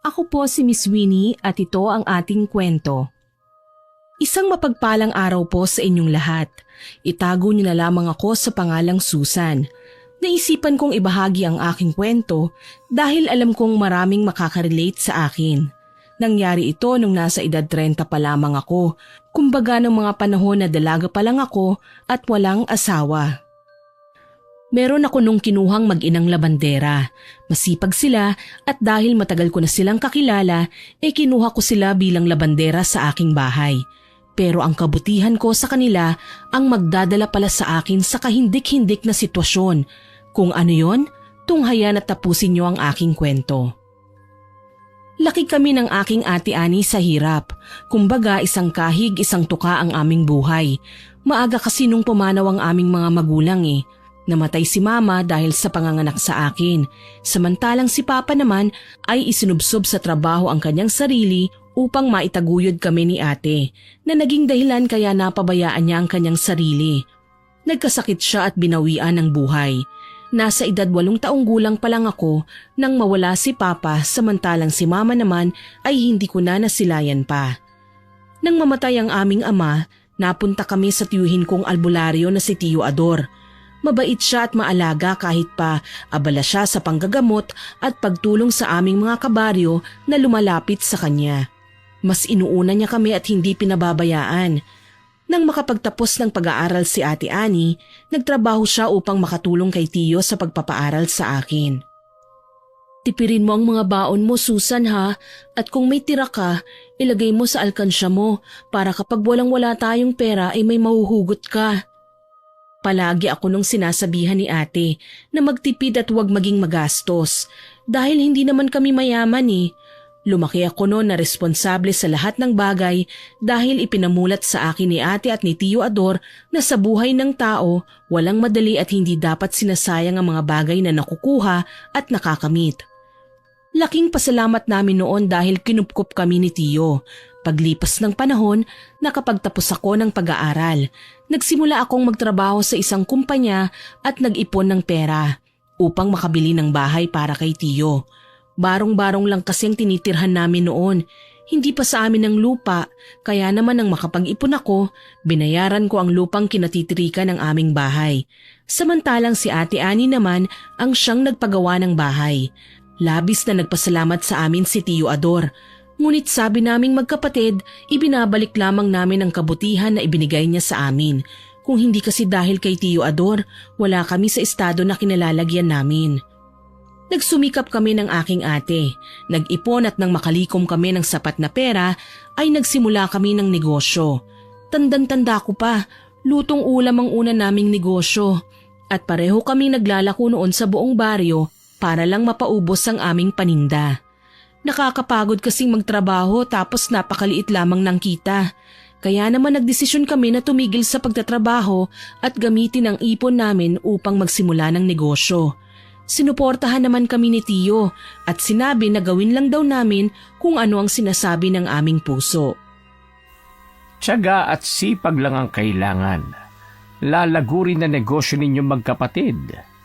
Ako po si Miss Winnie at ito ang ating kwento. Isang mapagpalang araw po sa inyong lahat. Itago niyo na lamang ako sa pangalang Susan. Naisipan kong ibahagi ang aking kwento dahil alam kong maraming makakarelate sa akin. Nangyari ito nung nasa edad 30 pa lamang ako, kumbaga ng mga panahon na dalaga pa lang ako at walang asawa. Meron ako nung kinuhang mag-inang labandera. Masipag sila at dahil matagal ko na silang kakilala, kinuha ko sila bilang labandera sa aking bahay. Pero ang kabutihan ko sa kanila ang magdadala pala sa akin sa kahindik-hindik na sitwasyon. Kung ano yon, tunghayan at tapusin niyo ang aking kwento. Laki kami ng aking ate Ani sa hirap. Kumbaga isang kahig, isang tuka ang aming buhay. Maaga kasi nung pumanaw ang aming mga magulang Namatay si mama dahil sa panganganak sa akin. Samantalang si papa naman ay isinubsob sa trabaho ang kanyang sarili upang maitaguyod kami ni ate na naging dahilan kaya napabayaan niya ang kanyang sarili. Nagkasakit siya at binawian ng buhay. Nasa edad 8 taong gulang pa lang ako nang mawala si papa samantalang si mama naman ay hindi ko na nasilayan pa. Nang mamatay ang aming ama, napunta kami sa tiyuhin kong albularyo na si Tiyo Ador. Mabait siya at maalaga kahit pa abala siya sa panggagamot at pagtulong sa aming mga kabaryo na lumalapit sa kanya. Mas inuuna niya kami at hindi pinababayaan. Nang makapagtapos ng pag-aaral si Ate Ani, nagtrabaho siya upang makatulong kay Tiyo sa pagpapaaral sa akin. Tipirin mo ang mga baon mo, Susan, ha? At kung may tira ka, ilagay mo sa alkansya mo para kapag walang-wala tayong pera ay may mahuhugot ka. Palagi ako nung sinasabihan ni ate na magtipid at huwag maging magastos dahil hindi naman kami mayaman. Lumaki ako noon na responsable sa lahat ng bagay dahil ipinamulat sa akin ni ate at ni Tiyo Ador na sa buhay ng tao walang madali at hindi dapat sinasayang ang mga bagay na nakukuha at nakakamit. Laking pasalamat namin noon dahil kinupkup kami ni Tiyo. Paglipas ng panahon, nakapagtapos ako ng pag-aaral. Nagsimula akong magtrabaho sa isang kumpanya at nag-ipon ng pera upang makabili ng bahay para kay Tiyo. Barong-barong lang kasing tinitirhan namin noon. Hindi pa sa amin ang lupa, kaya naman nang makapag-ipon ako, binayaran ko ang lupang kinatitirikan ng aming bahay. Samantalang si Ate Ani naman ang siyang nagpagawa ng bahay. Labis na nagpasalamat sa amin si Tiyo Ador. Ngunit sabi naming magkapatid, ibinabalik lamang namin ang kabutihan na ibinigay niya sa amin. Kung hindi kasi dahil kay Tiyo Ador, wala kami sa estado na kinalalagyan namin. Nagsumikap kami ng aking ate. Nag-ipon at nang makalikom kami ng sapat na pera, ay nagsimula kami ng negosyo. Tandang-tanda ko pa, lutong ulam ang una naming negosyo. At pareho kaming naglalako noon sa buong baryo para lang mapaubos ang aming paninda. Nakakapagod kasing magtrabaho tapos napakaliit lamang ng kita. Kaya naman nagdesisyon kami na tumigil sa pagtatrabaho at gamitin ang ipon namin upang magsimula ng negosyo. Sinuportahan naman kami ni Tiyo at sinabi na gawin lang daw namin kung ano ang sinasabi ng aming puso. Tiyaga at sipag lang ang kailangan. Lalago rin na negosyo ninyo magkapatid.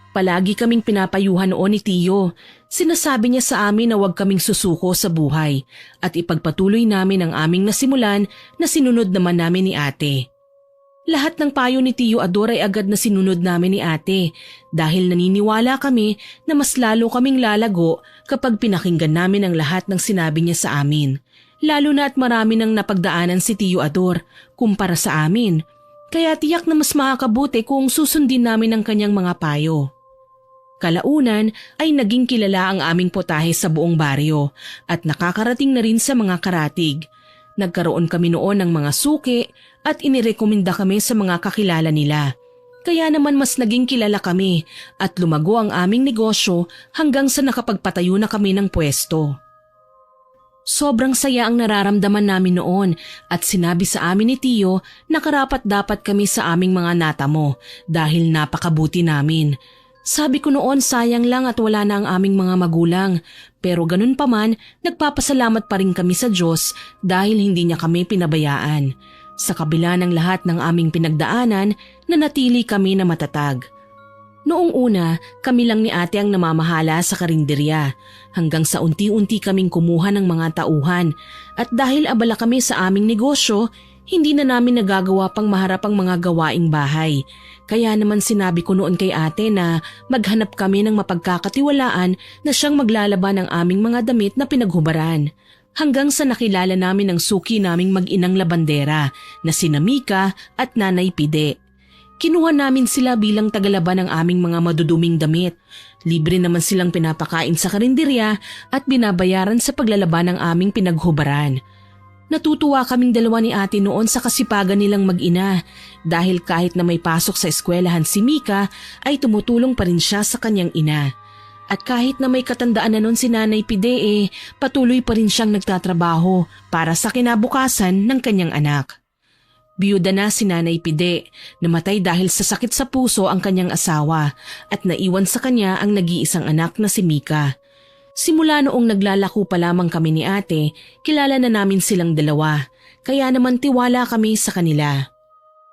Palagi kaming pinapayuhan noon ni Tiyo. Sinasabi niya sa amin na huwag kaming susuko sa buhay at ipagpatuloy namin ang aming nasimulan na sinunod naman namin ni ate. Lahat ng payo ni Tiyo Ador ay agad na sinunod namin ni ate dahil naniniwala kami na mas lalo kaming lalago kapag pinakinggan namin ang lahat ng sinabi niya sa amin. Lalo na at marami nang napagdaanan si Tiyo Ador kumpara sa amin. Kaya tiyak na mas makakabuti kung susundin namin ang kanyang mga payo. Kalaunan ay naging kilala ang aming potahe sa buong baryo at nakakarating na rin sa mga karatig. Nagkaroon kami noon ng mga suki at inirekomenda kami sa mga kakilala nila. Kaya naman mas naging kilala kami at lumago ang aming negosyo hanggang sa nakapagpatayo na kami ng pwesto. Sobrang saya ang nararamdaman namin noon at sinabi sa amin ni Tiyo na karapat-dapat kami sa aming mga natamo dahil napakabuti namin. Sabi ko noon sayang lang at wala na ang aming mga magulang, pero ganun pa man nagpapasalamat pa rin kami sa Diyos dahil hindi niya kami pinabayaan. Sa kabila ng lahat ng aming pinagdaanan, nanatili kami na matatag. Noong una, kami lang ni ate ang namamahala sa karinderya hanggang sa unti-unti kaming kumuha ng mga tauhan at dahil abala kami sa aming negosyo, hindi na namin nagagawa pang maharap ang mga gawaing bahay. Kaya naman sinabi ko noon kay ate na maghanap kami ng mapagkakatiwalaan na siyang maglalaban ng aming mga damit na pinaghubaran. Hanggang sa nakilala namin ang suki naming mag-inang labandera na sina Mika at Nanay Pide. Kinuha namin sila bilang tagalaban ng aming mga maduduming damit. Libre naman silang pinapakain sa karinderya at binabayaran sa paglalaban ng aming pinaghubaran. Natutuwa kaming dalawa ni ate noon sa kasipagan nilang mag-ina dahil kahit na may pasok sa eskwelahan si Mika ay tumutulong pa rin siya sa kanyang ina. At kahit na may katandaan na noon si Nanay Pide patuloy pa rin siyang nagtatrabaho para sa kinabukasan ng kanyang anak. Biyuda na si Nanay Pide, namatay dahil sa sakit sa puso ang kanyang asawa at naiwan sa kanya ang nag-iisang anak na si Mika. Simula noong naglalako pa lamang kami ni ate, kilala na namin silang dalawa, kaya naman tiwala kami sa kanila.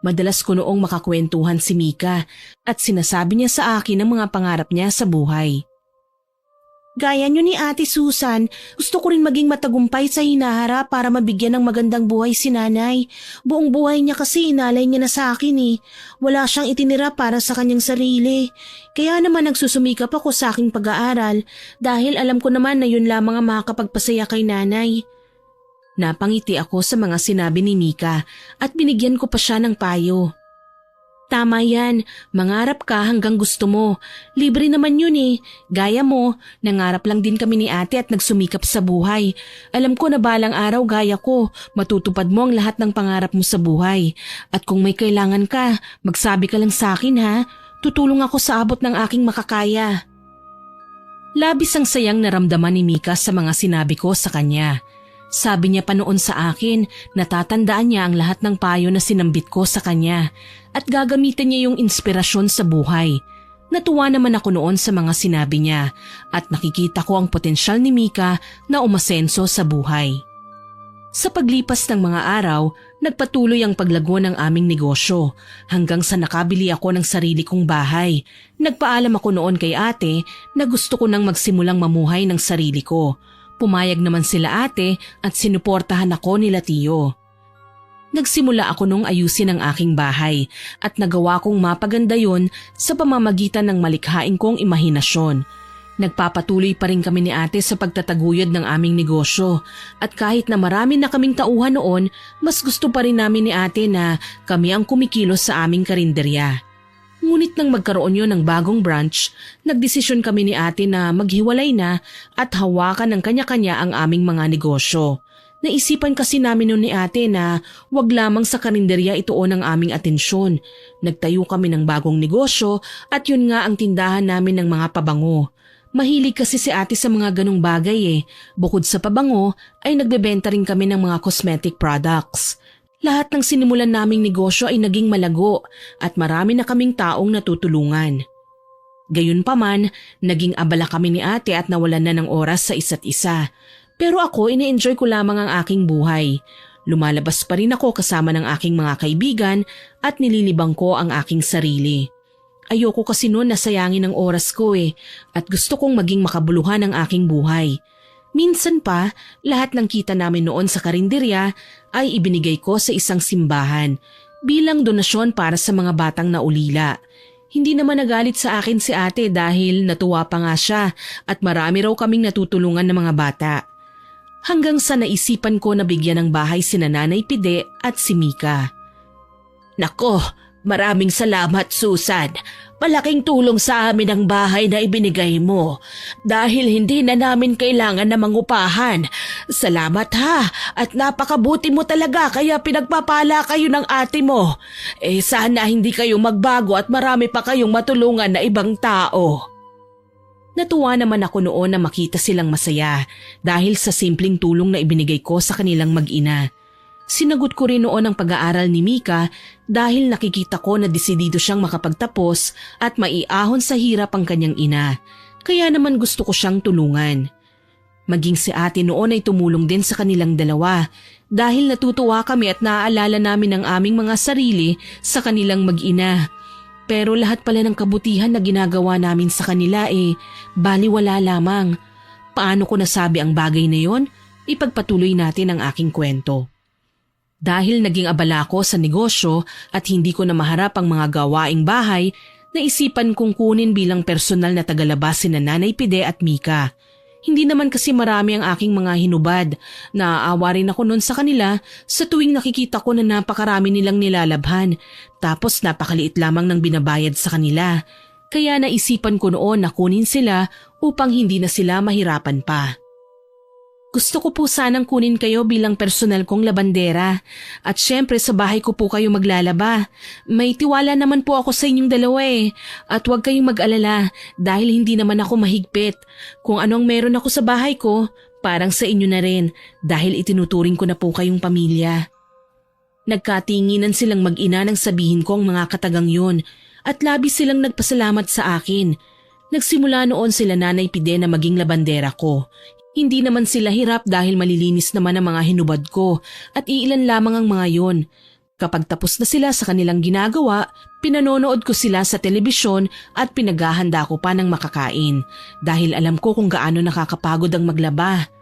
Madalas ko noong makakwentuhan si Mika at sinasabi niya sa akin ang mga pangarap niya sa buhay. Gaya niyo ni Ate Susan, gusto ko rin maging matagumpay sa hinaharap para mabigyan ng magandang buhay si nanay. Buong buhay niya kasi inalay niya na sa akin eh. Wala siyang itinira para sa kanyang sarili. Kaya naman nagsusumikap ako sa aking pag-aaral dahil alam ko naman na yun lamang ang makakapagpasaya kay nanay. Napangiti ako sa mga sinabi ni Mika at binigyan ko pa siya ng payo. Tama yan, mangarap ka hanggang gusto mo. Libre naman yun eh. Gaya mo, nangarap lang din kami ni ate at nagsumikap sa buhay. Alam ko na balang araw gaya ko, matutupad mo ang lahat ng pangarap mo sa buhay. At kung may kailangan ka, magsabi ka lang sa akin ha. Tutulong ako sa abot ng aking makakaya. Labis ang sayang naramdaman ni Mika sa mga sinabi ko sa kanya. Sabi niya pa noon sa akin, natatandaan niya ang lahat ng payo na sinambit ko sa kanya at gagamitin niya yung inspirasyon sa buhay. Natuwa naman ako noon sa mga sinabi niya at nakikita ko ang potensyal ni Mika na umasenso sa buhay. Sa paglipas ng mga araw, nagpatuloy ang paglago ng aming negosyo hanggang sa nakabili ako ng sarili kong bahay. Nagpaalam ako noon kay ate na gusto ko nang magsimulang mamuhay ng sarili ko. Pumayag naman sila ate at sinuportahan ako nila tiyo. Nagsimula ako nung ayusin ang aking bahay at nagawa kong mapaganda yon sa pamamagitan ng malikhaing kong imahinasyon. Nagpapatuloy pa rin kami ni ate sa pagtataguyod ng aming negosyo at kahit na marami na kaming tauhan noon, mas gusto pa rin namin ni ate na kami ang kumikilos sa aming karinderya. Ngunit nang magkaroon yon ng bagong branch, nagdesisyon kami ni ate na maghiwalay na at hawakan ng kanya-kanya ang aming mga negosyo. Naisipan kasi namin noon ni ate na wag lamang sa karinderya ituon ang aming atensyon. Nagtayo kami ng bagong negosyo at yun nga ang tindahan namin ng mga pabango. Mahilig kasi si ate sa mga ganong bagay eh. Bukod sa pabango ay nagbebenta rin kami ng mga cosmetic products. Lahat ng sinimulan naming negosyo ay naging malago at marami na kaming taong natutulungan. Gayunpaman, naging abala kami ni ate at nawalan na ng oras sa isa't isa. Pero ako, ine-enjoy ko lamang ang aking buhay. Lumalabas pa rin ako kasama ng aking mga kaibigan at nililibang ko ang aking sarili. Ayoko kasi noon nasayangin ang oras ko at gusto kong maging makabuluhan ang aking buhay. Minsan pa, lahat ng kita namin noon sa karinderya ay ibinigay ko sa isang simbahan bilang donasyon para sa mga batang naulila. Hindi naman nagalit sa akin si ate dahil natuwa pa nga siya at marami raw kaming natutulungan ng mga bata. Hanggang sa naisipan ko na bigyan ng bahay sina Nanay Pide at si Mika. Nako, maraming salamat Susan. Malaking tulong sa amin ang bahay na ibinigay mo dahil hindi na namin kailangan na mangupahan. Salamat ha at napakabuti mo talaga kaya pinagpapala kayo ng ate mo. Sana hindi kayo magbago at marami pa kayong matulungan na ibang tao. Natuwa naman ako noon na makita silang masaya dahil sa simpleng tulong na ibinigay ko sa kanilang mag-ina. Sinagot ko rin noon ang pag-aaral ni Mika dahil nakikita ko na desidido siyang makapagtapos at maiahon sa hirap ang kanyang ina. Kaya naman gusto ko siyang tulungan. Maging si ate noon ay tumulong din sa kanilang dalawa dahil natutuwa kami at naaalala namin ang aming mga sarili sa kanilang mag-ina. Pero lahat pala ng kabutihan na ginagawa namin sa kanila baliwala lamang. Paano ko nasabi ang bagay na yon? Ipagpatuloy natin ang aking kwento. Dahil naging abala ko sa negosyo at hindi ko na maharap ang mga gawaing bahay, naisipan kong kunin bilang personal na tagalabas sina Nanay Pide at Mika. Hindi naman kasi marami ang aking mga hinubad. Naaawa rin ako noon sa kanila sa tuwing nakikita ko na napakarami nilang nilalabhan. Tapos napakaliit lamang ng binabayad sa kanila. Kaya naisipan ko noon na kunin sila upang hindi na sila mahirapan pa. Gusto ko po sanang kunin kayo bilang personal kong labandera. At syempre sa bahay ko po kayo maglalaba. May tiwala naman po ako sa inyong dalawa At huwag kayong mag-alala dahil hindi naman ako mahigpit. Kung anong meron ako sa bahay ko, parang sa inyo na rin dahil itinuturing ko na po kayong pamilya. Nagkatinginan silang mag-ina nang sabihin ko ang mga katagang yun at labis silang nagpasalamat sa akin. Nagsimula noon sila Nanay Pide na maging labandera ko. Hindi naman sila hirap dahil malilinis naman ang mga hinubad ko at iilan lamang ang mga yon. Kapag tapos na sila sa kanilang ginagawa, pinanonood ko sila sa telebisyon at pinaghahanda ko pa ng makakain dahil alam ko kung gaano nakakapagod ang maglaba.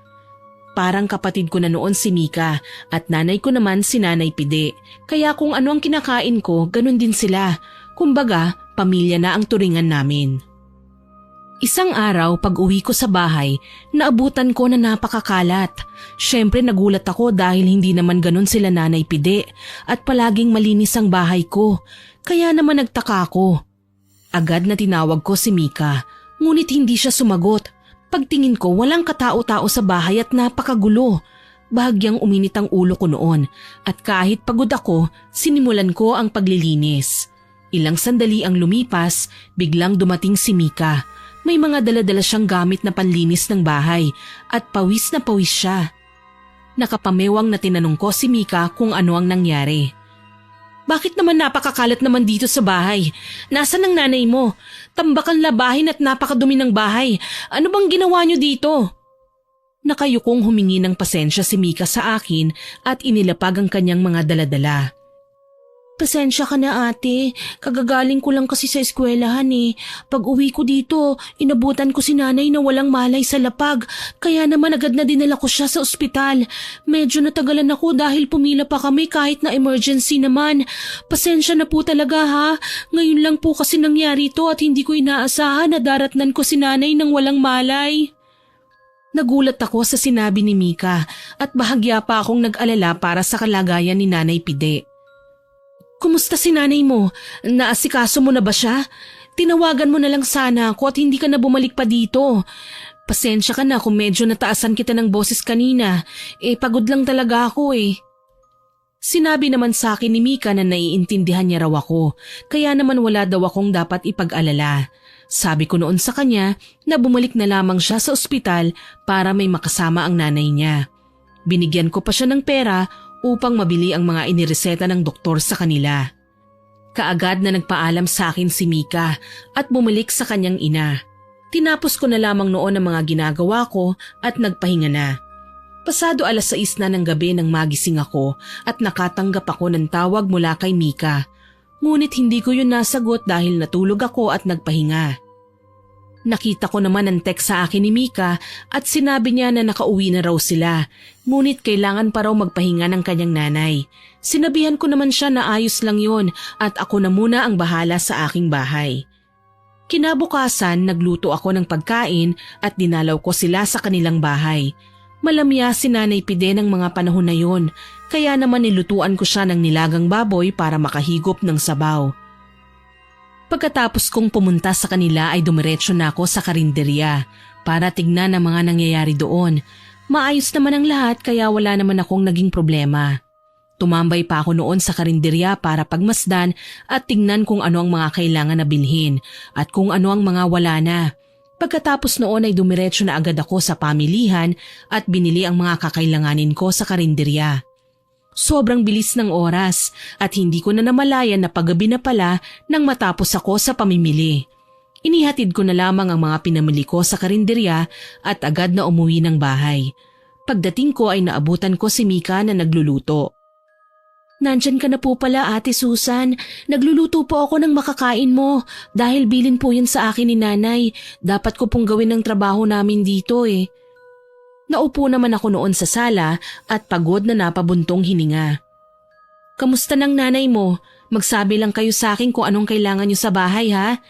Parang kapatid ko na noon si Mika at nanay ko naman si Nanay Pide. Kaya kung ano ang kinakain ko, ganun din sila. Kumbaga, pamilya na ang turingan namin. Isang araw pag uwi ko sa bahay, naabutan ko na napakakalat. Syempre nagulat ako dahil hindi naman ganun sila Nanay Pide at palaging malinis ang bahay ko. Kaya naman nagtaka ako. Agad na tinawag ko si Mika, ngunit hindi siya sumagot. Pagtingin ko walang katao-tao sa bahay at napakagulo. Bahagyang uminit ang ulo ko noon at kahit pagod ako, sinimulan ko ang paglilinis. Ilang sandali ang lumipas, biglang dumating si Mika. May mga dala-dala siyang gamit na panlinis ng bahay at pawis na pawis siya. Nakapamewang na tinanong ko si Mika kung ano ang nangyari. Bakit naman napakakalat naman dito sa bahay? Nasaan ang nanay mo? Tambakan labahin at napakadumi ng bahay. Ano bang ginawa niyo dito? Nakayukong humingi ng pasensya si Mika sa akin at inilapag ang kanyang mga dala-dala. Pasensya ka na ate, kagagaling ko lang kasi sa eskwelahan Pag uwi ko dito, inabutan ko si nanay na walang malay sa lapag, kaya naman agad na dinala ko siya sa ospital. Medyo natagalan ako dahil pumila pa kami kahit na emergency naman. Pasensya na po talaga ha, ngayon lang po kasi nangyari to at hindi ko inaasahan na daratnan ko si nanay ng walang malay. Nagulat ako sa sinabi ni Mika at bahagya pa akong nag-alala para sa kalagayan ni Nanay Pide. Kumusta si nanay mo? Naasikaso mo na ba siya? Tinawagan mo na lang sana ako at hindi ka na bumalik pa dito. Pasensya ka na kung medyo nataasan kita ng boses kanina. Pagod lang talaga ako Sinabi naman sa akin ni Mika na naiintindihan niya raw ako, kaya naman wala daw akong dapat ipag-alala. Sabi ko noon sa kanya na bumalik na lamang siya sa ospital para may makasama ang nanay niya. Binigyan ko pa siya ng pera upang mabili ang mga inireseta ng doktor sa kanila. Kaagad na nagpaalam sa akin si Mika at bumalik sa kanyang ina. Tinapos ko na lamang noon ang mga ginagawa ko at nagpahinga na. Pasado 6:00 na ng gabi nang magising ako at nakatanggap ako ng tawag mula kay Mika. Ngunit hindi ko yun nasagot dahil natulog ako at nagpahinga. Nakita ko naman ang text sa akin ni Mika at sinabi niya na nakauwi na raw sila, ngunit kailangan pa raw magpahinga ng kanyang nanay. Sinabihan ko naman siya na ayos lang yun at ako na muna ang bahala sa aking bahay. Kinabukasan, nagluto ako ng pagkain at dinalaw ko sila sa kanilang bahay. Malamya si Nanay Pide ng mga panahon na yun, kaya naman nilutuan ko siya ng nilagang baboy para makahigop ng sabaw. Pagkatapos kong pumunta sa kanila ay dumiretso na ako sa karinderya para tignan ang mga nangyayari doon. Maayos naman ang lahat kaya wala naman akong naging problema. Tumambay pa ako noon sa karinderya para pagmasdan at tignan kung ano ang mga kailangan na bilhin at kung ano ang mga wala na. Pagkatapos noon ay dumiretso na agad ako sa pamilihan at binili ang mga kakailanganin ko sa karinderya. Sobrang bilis ng oras at hindi ko na namalayan na paggabi na pala nang matapos ako sa pamimili. Inihatid ko na lamang ang mga pinamili ko sa karinderya at agad na umuwi ng bahay. Pagdating ko ay naabutan ko si Mika na nagluluto. Nandyan ka na po pala, Ate Susan. Nagluluto po ako ng makakain mo dahil bilin po yun sa akin ni Nanay. Dapat ko pong gawin ng trabaho namin dito eh. Naupo naman ako noon sa sala at pagod na napabuntong hininga. Kamusta ng nanay mo? Magsabi lang kayo sa akin kung anong kailangan niyo sa bahay ha?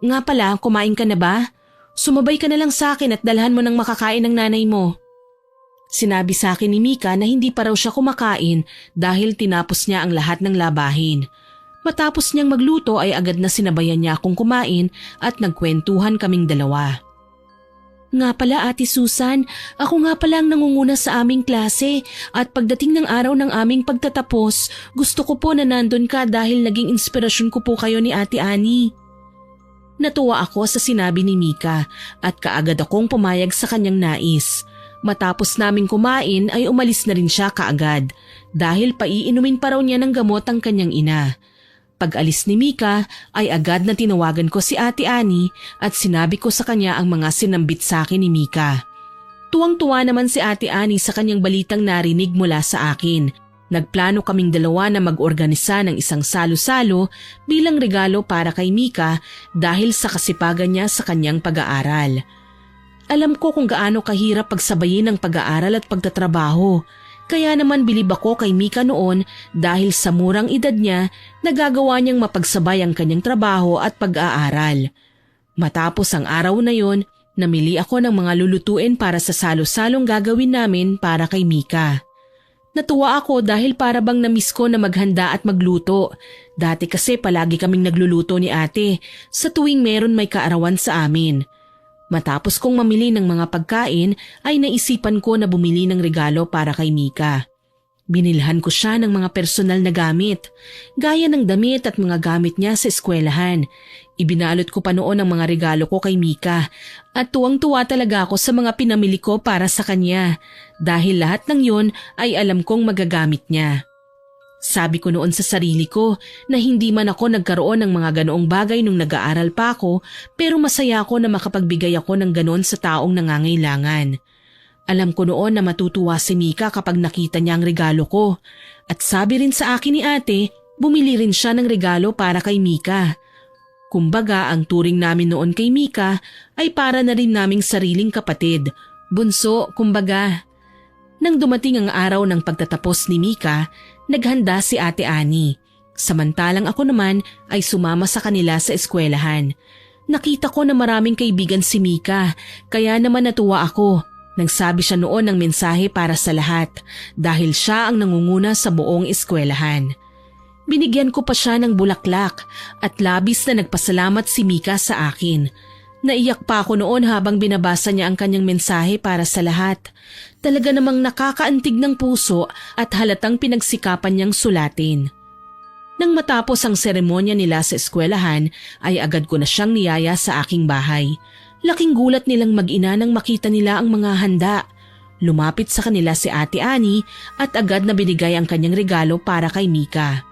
Nga pala, kumain ka na ba? Sumabay ka na lang sa akin at dalhan mo ng makakain ng nanay mo. Sinabi sa akin ni Mika na hindi pa raw siya kumakain dahil tinapos niya ang lahat ng labahin. Matapos niyang magluto ay agad na sinabayan niya akong kumain at nagkwentuhan kaming dalawa. Nga pala Ate Susan, ako nga pala ang nangunguna sa aming klase at pagdating ng araw ng aming pagtatapos, gusto ko po na nandun ka dahil naging inspirasyon ko po kayo ni Ate Annie. Natuwa ako sa sinabi ni Mika at kaagad akong pumayag sa kanyang nais. Matapos naming kumain ay umalis na rin siya kaagad dahil paiinumin pa raw niya ng gamot ang kanyang ina. Pag-alis ni Mika ay agad na tinawagan ko si Ate Annie at sinabi ko sa kanya ang mga sinambit sa akin ni Mika. Tuwang-tuwa naman si Ate Annie sa kanyang balitang narinig mula sa akin. Nagplano kaming dalawa na mag-organisa ng isang salo-salo bilang regalo para kay Mika dahil sa kasipagan niya sa kanyang pag-aaral. Alam ko kung gaano kahirap pagsabayin ang pag-aaral at pagtatrabaho. Kaya naman bilib ako kay Mika noon dahil sa murang edad niya nagagawa niyang mapagsabay ang kanyang trabaho at pag-aaral. Matapos ang araw na yon, namili ako ng mga lulutuin para sa salo-salong gagawin namin para kay Mika. Natuwa ako dahil para bang namiss ko na maghanda at magluto. Dati kasi palagi kaming nagluluto ni ate sa tuwing meron may kaarawan sa amin. Matapos kong mamili ng mga pagkain ay naisipan ko na bumili ng regalo para kay Mika. Binilhan ko siya ng mga personal na gamit, gaya ng damit at mga gamit niya sa eskwelahan. Ibinalot ko pa noon ang mga regalo ko kay Mika at tuwang-tuwa talaga ako sa mga pinamili ko para sa kanya dahil lahat ng yon ay alam kong magagamit niya. Sabi ko noon sa sarili ko na hindi man ako nagkaroon ng mga ganoong bagay nung nag-aaral pa ako pero masaya ako na makapagbigay ako ng ganoon sa taong nangangailangan. Alam ko noon na matutuwa si Mika kapag nakita niya ang regalo ko at sabi rin sa akin ni ate, bumili rin siya ng regalo para kay Mika. Kumbaga ang turing namin noon kay Mika ay para na rin naming sariling kapatid, bunso kumbaga. Nang dumating ang araw ng pagtatapos ni Mika, naghanda si Ate Annie. Samantalang ako naman ay sumama sa kanila sa eskwelahan. Nakita ko na maraming kaibigan si Mika, kaya naman natuwa ako. Nagsabi siya noon ng mensahe para sa lahat dahil siya ang nangunguna sa buong eskwelahan. Binigyan ko pa siya ng bulaklak at labis na nagpasalamat si Mika sa akin. Naiyak pa ako noon habang binabasa niya ang kanyang mensahe para sa lahat. Talaga namang nakakaantig ng puso at halatang pinagsikapan niyang sulatin. Nang matapos ang seremonya nila sa eskwelahan ay agad ko na siyang niyaya sa aking bahay. Laking gulat nilang mag-ina nang makita nila ang mga handa. Lumapit sa kanila si Ate Annie at agad na binigay ang kanyang regalo para kay Mika.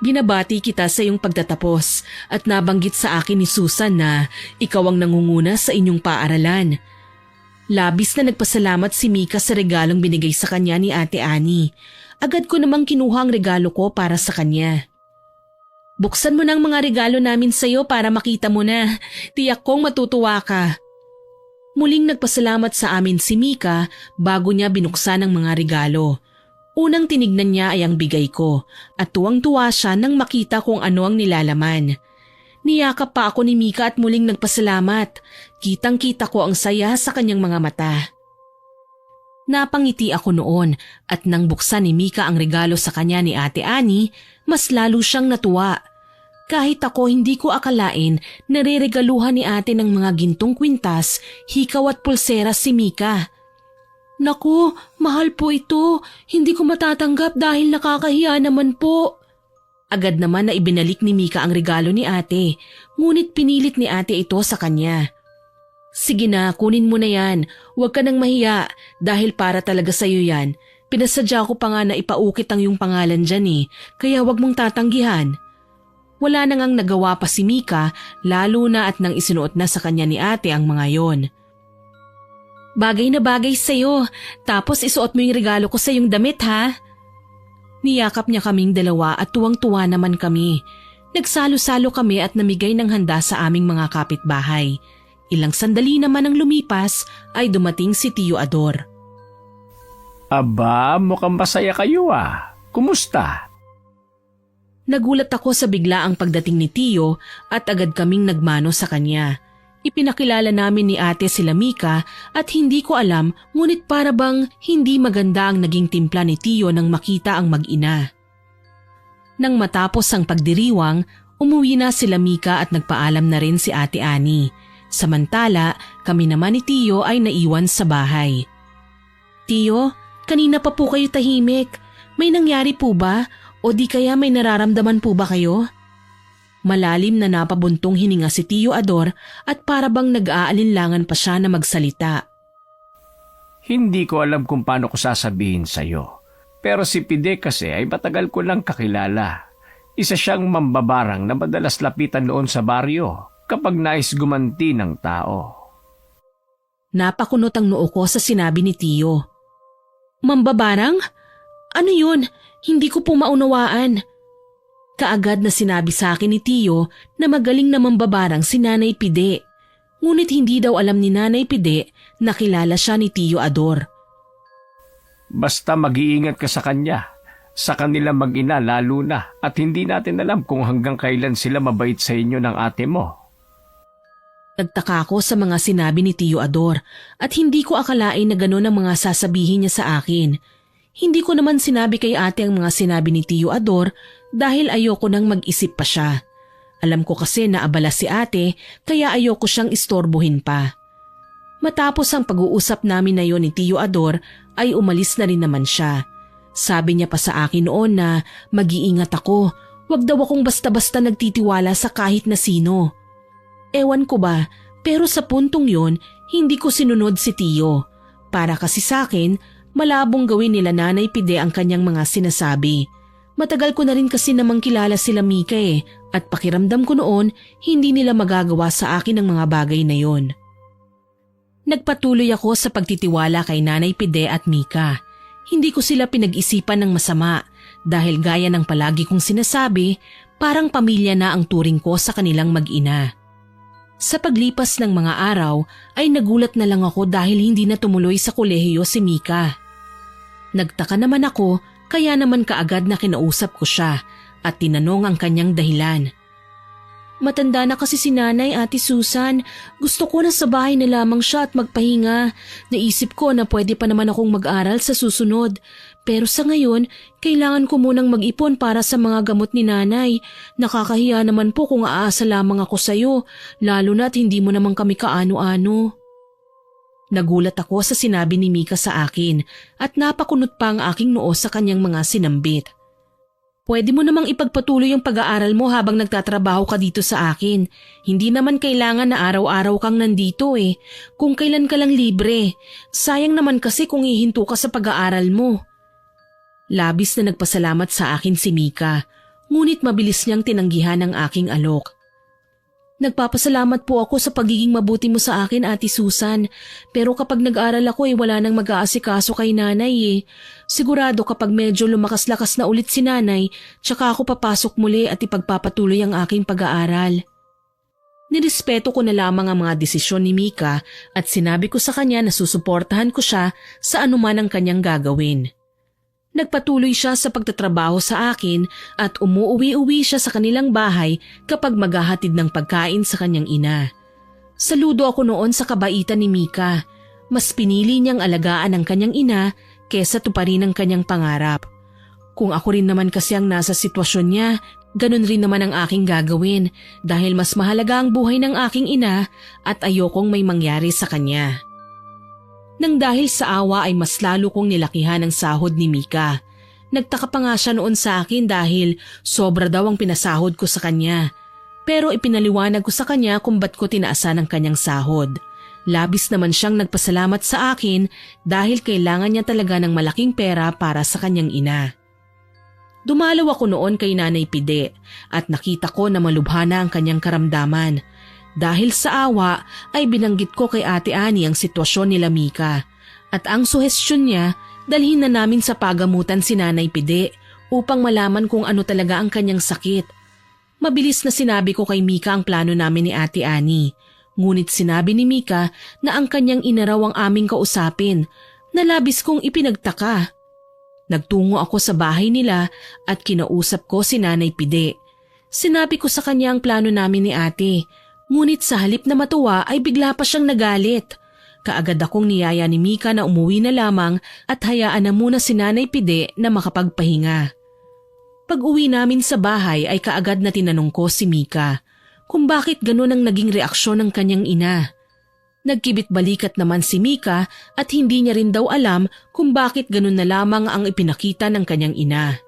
Binabati kita sa iyong pagtatapos at nabanggit sa akin ni Susan na ikaw ang nangunguna sa inyong paaralan. Labis na nagpasalamat si Mika sa regalong binigay sa kanya ni Ate Annie. Agad ko namang kinuha ang regalo ko para sa kanya. Buksan mo na ang mga regalo namin sa iyo para makita mo na. Tiyak kong matutuwa ka. Muling nagpasalamat sa amin si Mika bago niya binuksan ang mga regalo. Unang tinignan niya ay ang bigay ko at tuwang-tuwa siya nang makita kung ano ang nilalaman. Niyakap pa ako ni Mika at muling nagpasalamat. Kitang-kita ko ang saya sa kanyang mga mata. Napangiti ako noon at nang buksan ni Mika ang regalo sa kanya ni Ate Annie, mas lalo siyang natuwa. Kahit ako hindi ko akalain na reregaluhan ni ate ng mga gintong kwintas, hikaw at pulsera si Mika. Naku, mahal po ito. Hindi ko matatanggap dahil nakakahiya naman po. Agad naman na ibinalik ni Mika ang regalo ni ate, ngunit pinilit ni ate ito sa kanya. Sige na, kunin mo na yan. Huwag ka nang mahiya dahil para talaga sa'yo yan. Pinasadya ko pa nga na ipaukit ang iyong pangalan dyan eh, kaya huwag mong tatanggihan. Wala na ngang nagawa pa si Mika, lalo na at nang isinuot na sa kanya ni ate ang mga yon. Bagay na bagay sa'yo, tapos isuot mo yung regalo ko sa iyong damit ha. Niyakap niya kaming dalawa at tuwang-tuwa naman kami. Nagsalo-salo kami at namigay ng handa sa aming mga kapitbahay. Ilang sandali naman ang lumipas ay dumating si Tio Ador. Aba, mukhang masaya kayo ah. Kumusta? Nagulat ako sa biglaang pagdating ni Tio at agad kaming nagmano sa kanya. Ipinakilala namin ni ate sila Mika at hindi ko alam ngunit para bang hindi maganda ang naging timpla ni Tio nang makita ang mag-ina. Nang matapos ang pagdiriwang, umuwi na sila Mika at nagpaalam na rin si Ate Ani. Samantala, kami naman ni Tio ay naiwan sa bahay. Tio, kanina pa po kayo tahimik. May nangyari po ba? O di kaya may nararamdaman po ba kayo? Malalim na napabuntong hininga si Tio Ador at para bang nag-aalinlangan pa siya na magsalita. Hindi ko alam kung paano ko sasabihin sa'yo. Pero si Pide kasi ay matagal ko lang kakilala. Isa siyang mambabarang na madalas lapitan noon sa baryo kapag nais gumanti ng tao. Napakunot ang noo ko sa sinabi ni Tio. Mambabarang? Ano yun? Hindi ko po maunawaan. Kaagad na sinabi sa akin ni Tio na magaling na mambabarang si Nanay Pide. Ngunit hindi daw alam ni Nanay Pide na kilala siya ni Tio Ador. Basta mag-iingat ka sa kanya. Sa kanila mag-ina lalo na at hindi natin alam kung hanggang kailan sila mabait sa inyo ng ate mo. Nagtaka ako sa mga sinabi ni Tio Ador at hindi ko akalain na gano'n ang mga sasabihin niya sa akin. Hindi ko naman sinabi kay ate ang mga sinabi ni Tio Ador dahil ayoko nang mag-isip pa siya. Alam ko kasi na abala si ate kaya ayoko siyang istorbohin pa. Matapos ang pag-uusap namin na yon ni Tio Ador ay umalis na rin naman siya. Sabi niya pa sa akin noon na mag-iingat ako, wag daw akong basta-basta nagtitiwala sa kahit na sino. Ewan ko ba, pero sa puntong yon hindi ko sinunod si Tio. Para kasi sa akin, malabong gawin nila Nanay Pide ang kanyang mga sinasabi. Matagal ko na rin kasi namang kilala sila Mika at pakiramdam ko noon hindi nila magagawa sa akin ang mga bagay na yon. Nagpatuloy ako sa pagtitiwala kay Nanay Pide at Mika. Hindi ko sila pinag-isipan ng masama dahil gaya ng palagi kong sinasabi, parang pamilya na ang turing ko sa kanilang mag-ina. Sa paglipas ng mga araw ay nagulat na lang ako dahil hindi na tumuloy sa kolehiyo si Mika. Nagtaka naman ako kaya naman kaagad na kinausap ko siya at tinanong ang kanyang dahilan. Matanda na kasi si Nanay, Ate Susan. Gusto ko na sa bahay na lamang siya at magpahinga. Naisip ko na pwede pa naman akong mag-aral sa susunod. Pero sa ngayon, kailangan ko munang mag-ipon para sa mga gamot ni Nanay. Nakakahiya naman po kung aasa lamang ako sa'yo, lalo na't hindi mo naman kami kaano-ano. Nagulat ako sa sinabi ni Mika sa akin at napakunot pa ang aking noo sa kanyang mga sinambit. Pwede mo namang ipagpatuloy yung pag-aaral mo habang nagtatrabaho ka dito sa akin. Hindi naman kailangan na araw-araw kang nandito Kung kailan ka lang libre. Sayang naman kasi kung ihinto ka sa pag-aaral mo. Labis na nagpasalamat sa akin si Mika, ngunit mabilis niyang tinanggihan ang aking alok. Nagpapasalamat po ako sa pagiging mabuti mo sa akin, Ate Susan. Pero kapag nag-aral ako wala nang mag-aasikaso kay Nanay Sigurado kapag medyo lumakas-lakas na ulit si Nanay, tsaka ako papasok muli at ipagpapatuloy ang aking pag-aaral. Nirespeto ko na lamang ang mga desisyon ni Mika at sinabi ko sa kanya na susuportahan ko siya sa anuman ang kanyang gagawin. Nagpatuloy siya sa pagtatrabaho sa akin at umuuwi-uwi siya sa kanilang bahay kapag maghahatid ng pagkain sa kanyang ina. Saludo ako noon sa kabaitan ni Mika. Mas pinili niyang alagaan ang kanyang ina kesa tuparin ang kanyang pangarap. Kung ako rin naman kasi ang nasa sitwasyon niya, ganun rin naman ang aking gagawin dahil mas mahalaga ang buhay ng aking ina at ayokong may mangyari sa kanya. Nang dahil sa awa ay mas lalo kong nilakihan ang sahod ni Mika. Nagtaka pa nga siya noon sa akin dahil sobra daw ang pinasahod ko sa kanya. Pero ipinaliwanag ko sa kanya kung ba't ko tinaasan ang kanyang sahod. Labis naman siyang nagpasalamat sa akin dahil kailangan niya talaga ng malaking pera para sa kanyang ina. Dumalaw ako noon kay Nanay Pide at nakita ko na malubhana ang kanyang karamdaman. Dahil sa awa ay binanggit ko kay Ate Ani ang sitwasyon nila Mika at ang suhestyon niya dalhin na namin sa pagamutan si Nanay Pide upang malaman kung ano talaga ang kanyang sakit. Mabilis na sinabi ko kay Mika ang plano namin ni Ate Annie. Ngunit sinabi ni Mika na ang kanyang ina raw ang aming kausapin, na labis kong ipinagtaka. Nagtungo ako sa bahay nila at kinausap ko si Nanay Pide. Sinabi ko sa kanya ang plano namin ni Ate, ngunit sa halip na matuwa ay bigla pa siyang nagalit. Kaagad akong niyaya ni Mika na umuwi na lamang at hayaan na muna si Nanay Pide na makapagpahinga. Pag-uwi namin sa bahay ay kaagad na tinanong ko si Mika kung bakit ganun ang naging reaksyon ng kanyang ina. Nagkibit-balikat naman si Mika at hindi niya rin daw alam kung bakit ganun na lamang ang ipinakita ng kanyang ina.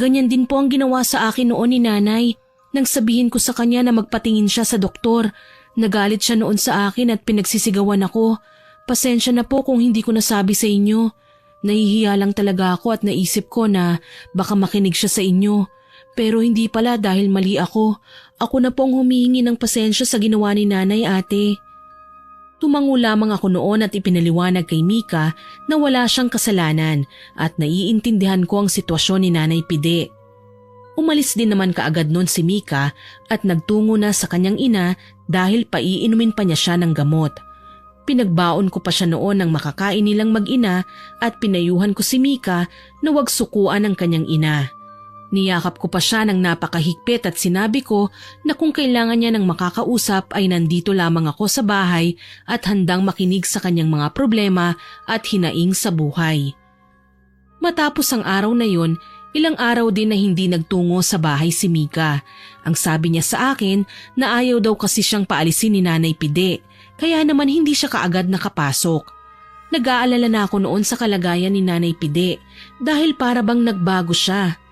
Ganyan din po ang ginawa sa akin noon ni Nanay nang sabihin ko sa kanya na magpatingin siya sa doktor. Nagalit siya noon sa akin at pinagsisigawan ako. Pasensya na po kung hindi ko nasabi sa inyo. Nahihiya lang talaga ako at naisip ko na baka makinig siya sa inyo. Pero hindi pala dahil mali ako. Ako na pong humihingi ng pasensya sa ginawa ni Nanay, Ate. Tumango lamang ako noon at ipinaliwanag kay Mika na wala siyang kasalanan at naiintindihan ko ang sitwasyon ni Nanay Pide. Umalis din naman kaagad noon si Mika at nagtungo na sa kanyang ina dahil paiinumin pa niya siya ng gamot. Pinagbaon ko pa siya noon ng makakain nilang mag-ina at pinayuhan ko si Mika na huwag sukuan ng kanyang ina. Niyakap ko pa siya ng napakahigpit at sinabi ko na kung kailangan niya ng makakausap ay nandito lamang ako sa bahay at handang makinig sa kanyang mga problema at hinaing sa buhay. Matapos ang araw na yun, ilang araw din na hindi nagtungo sa bahay si Mika. Ang sabi niya sa akin na ayaw daw kasi siyang paalisin ni Nanay Pide, kaya naman hindi siya kaagad nakapasok. Nag-aalala na ako noon sa kalagayan ni Nanay Pide dahil para bang nagbago siya.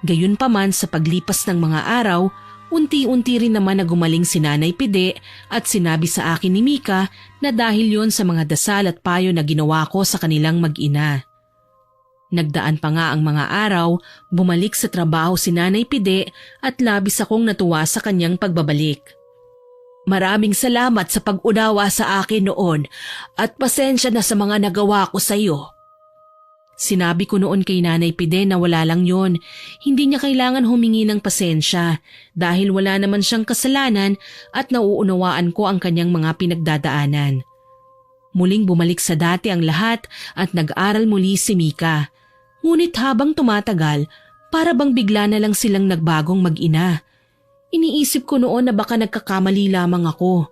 Gayunpaman sa paglipas ng mga araw, unti-unti rin naman na gumaling si Nanay Pide at sinabi sa akin ni Mika na dahil yon sa mga dasal at payo na ginawa ko sa kanilang mag-ina. Nagdaan pa nga ang mga araw, bumalik sa trabaho si Nanay Pide at labis akong natuwa sa kanyang pagbabalik. Maraming salamat sa pag-unawa sa akin noon at pasensya na sa mga nagawa ko sa iyo. Sinabi ko noon kay Nanay Pide na wala lang yon, hindi niya kailangan humingi ng pasensya dahil wala naman siyang kasalanan at nauunawaan ko ang kanyang mga pinagdadaanan. Muling bumalik sa dati ang lahat at nag-aral muli si Mika. Ngunit habang tumatagal, para bang bigla na lang silang nagbagong mag-ina. Iniisip ko noon na baka nagkakamali lamang ako.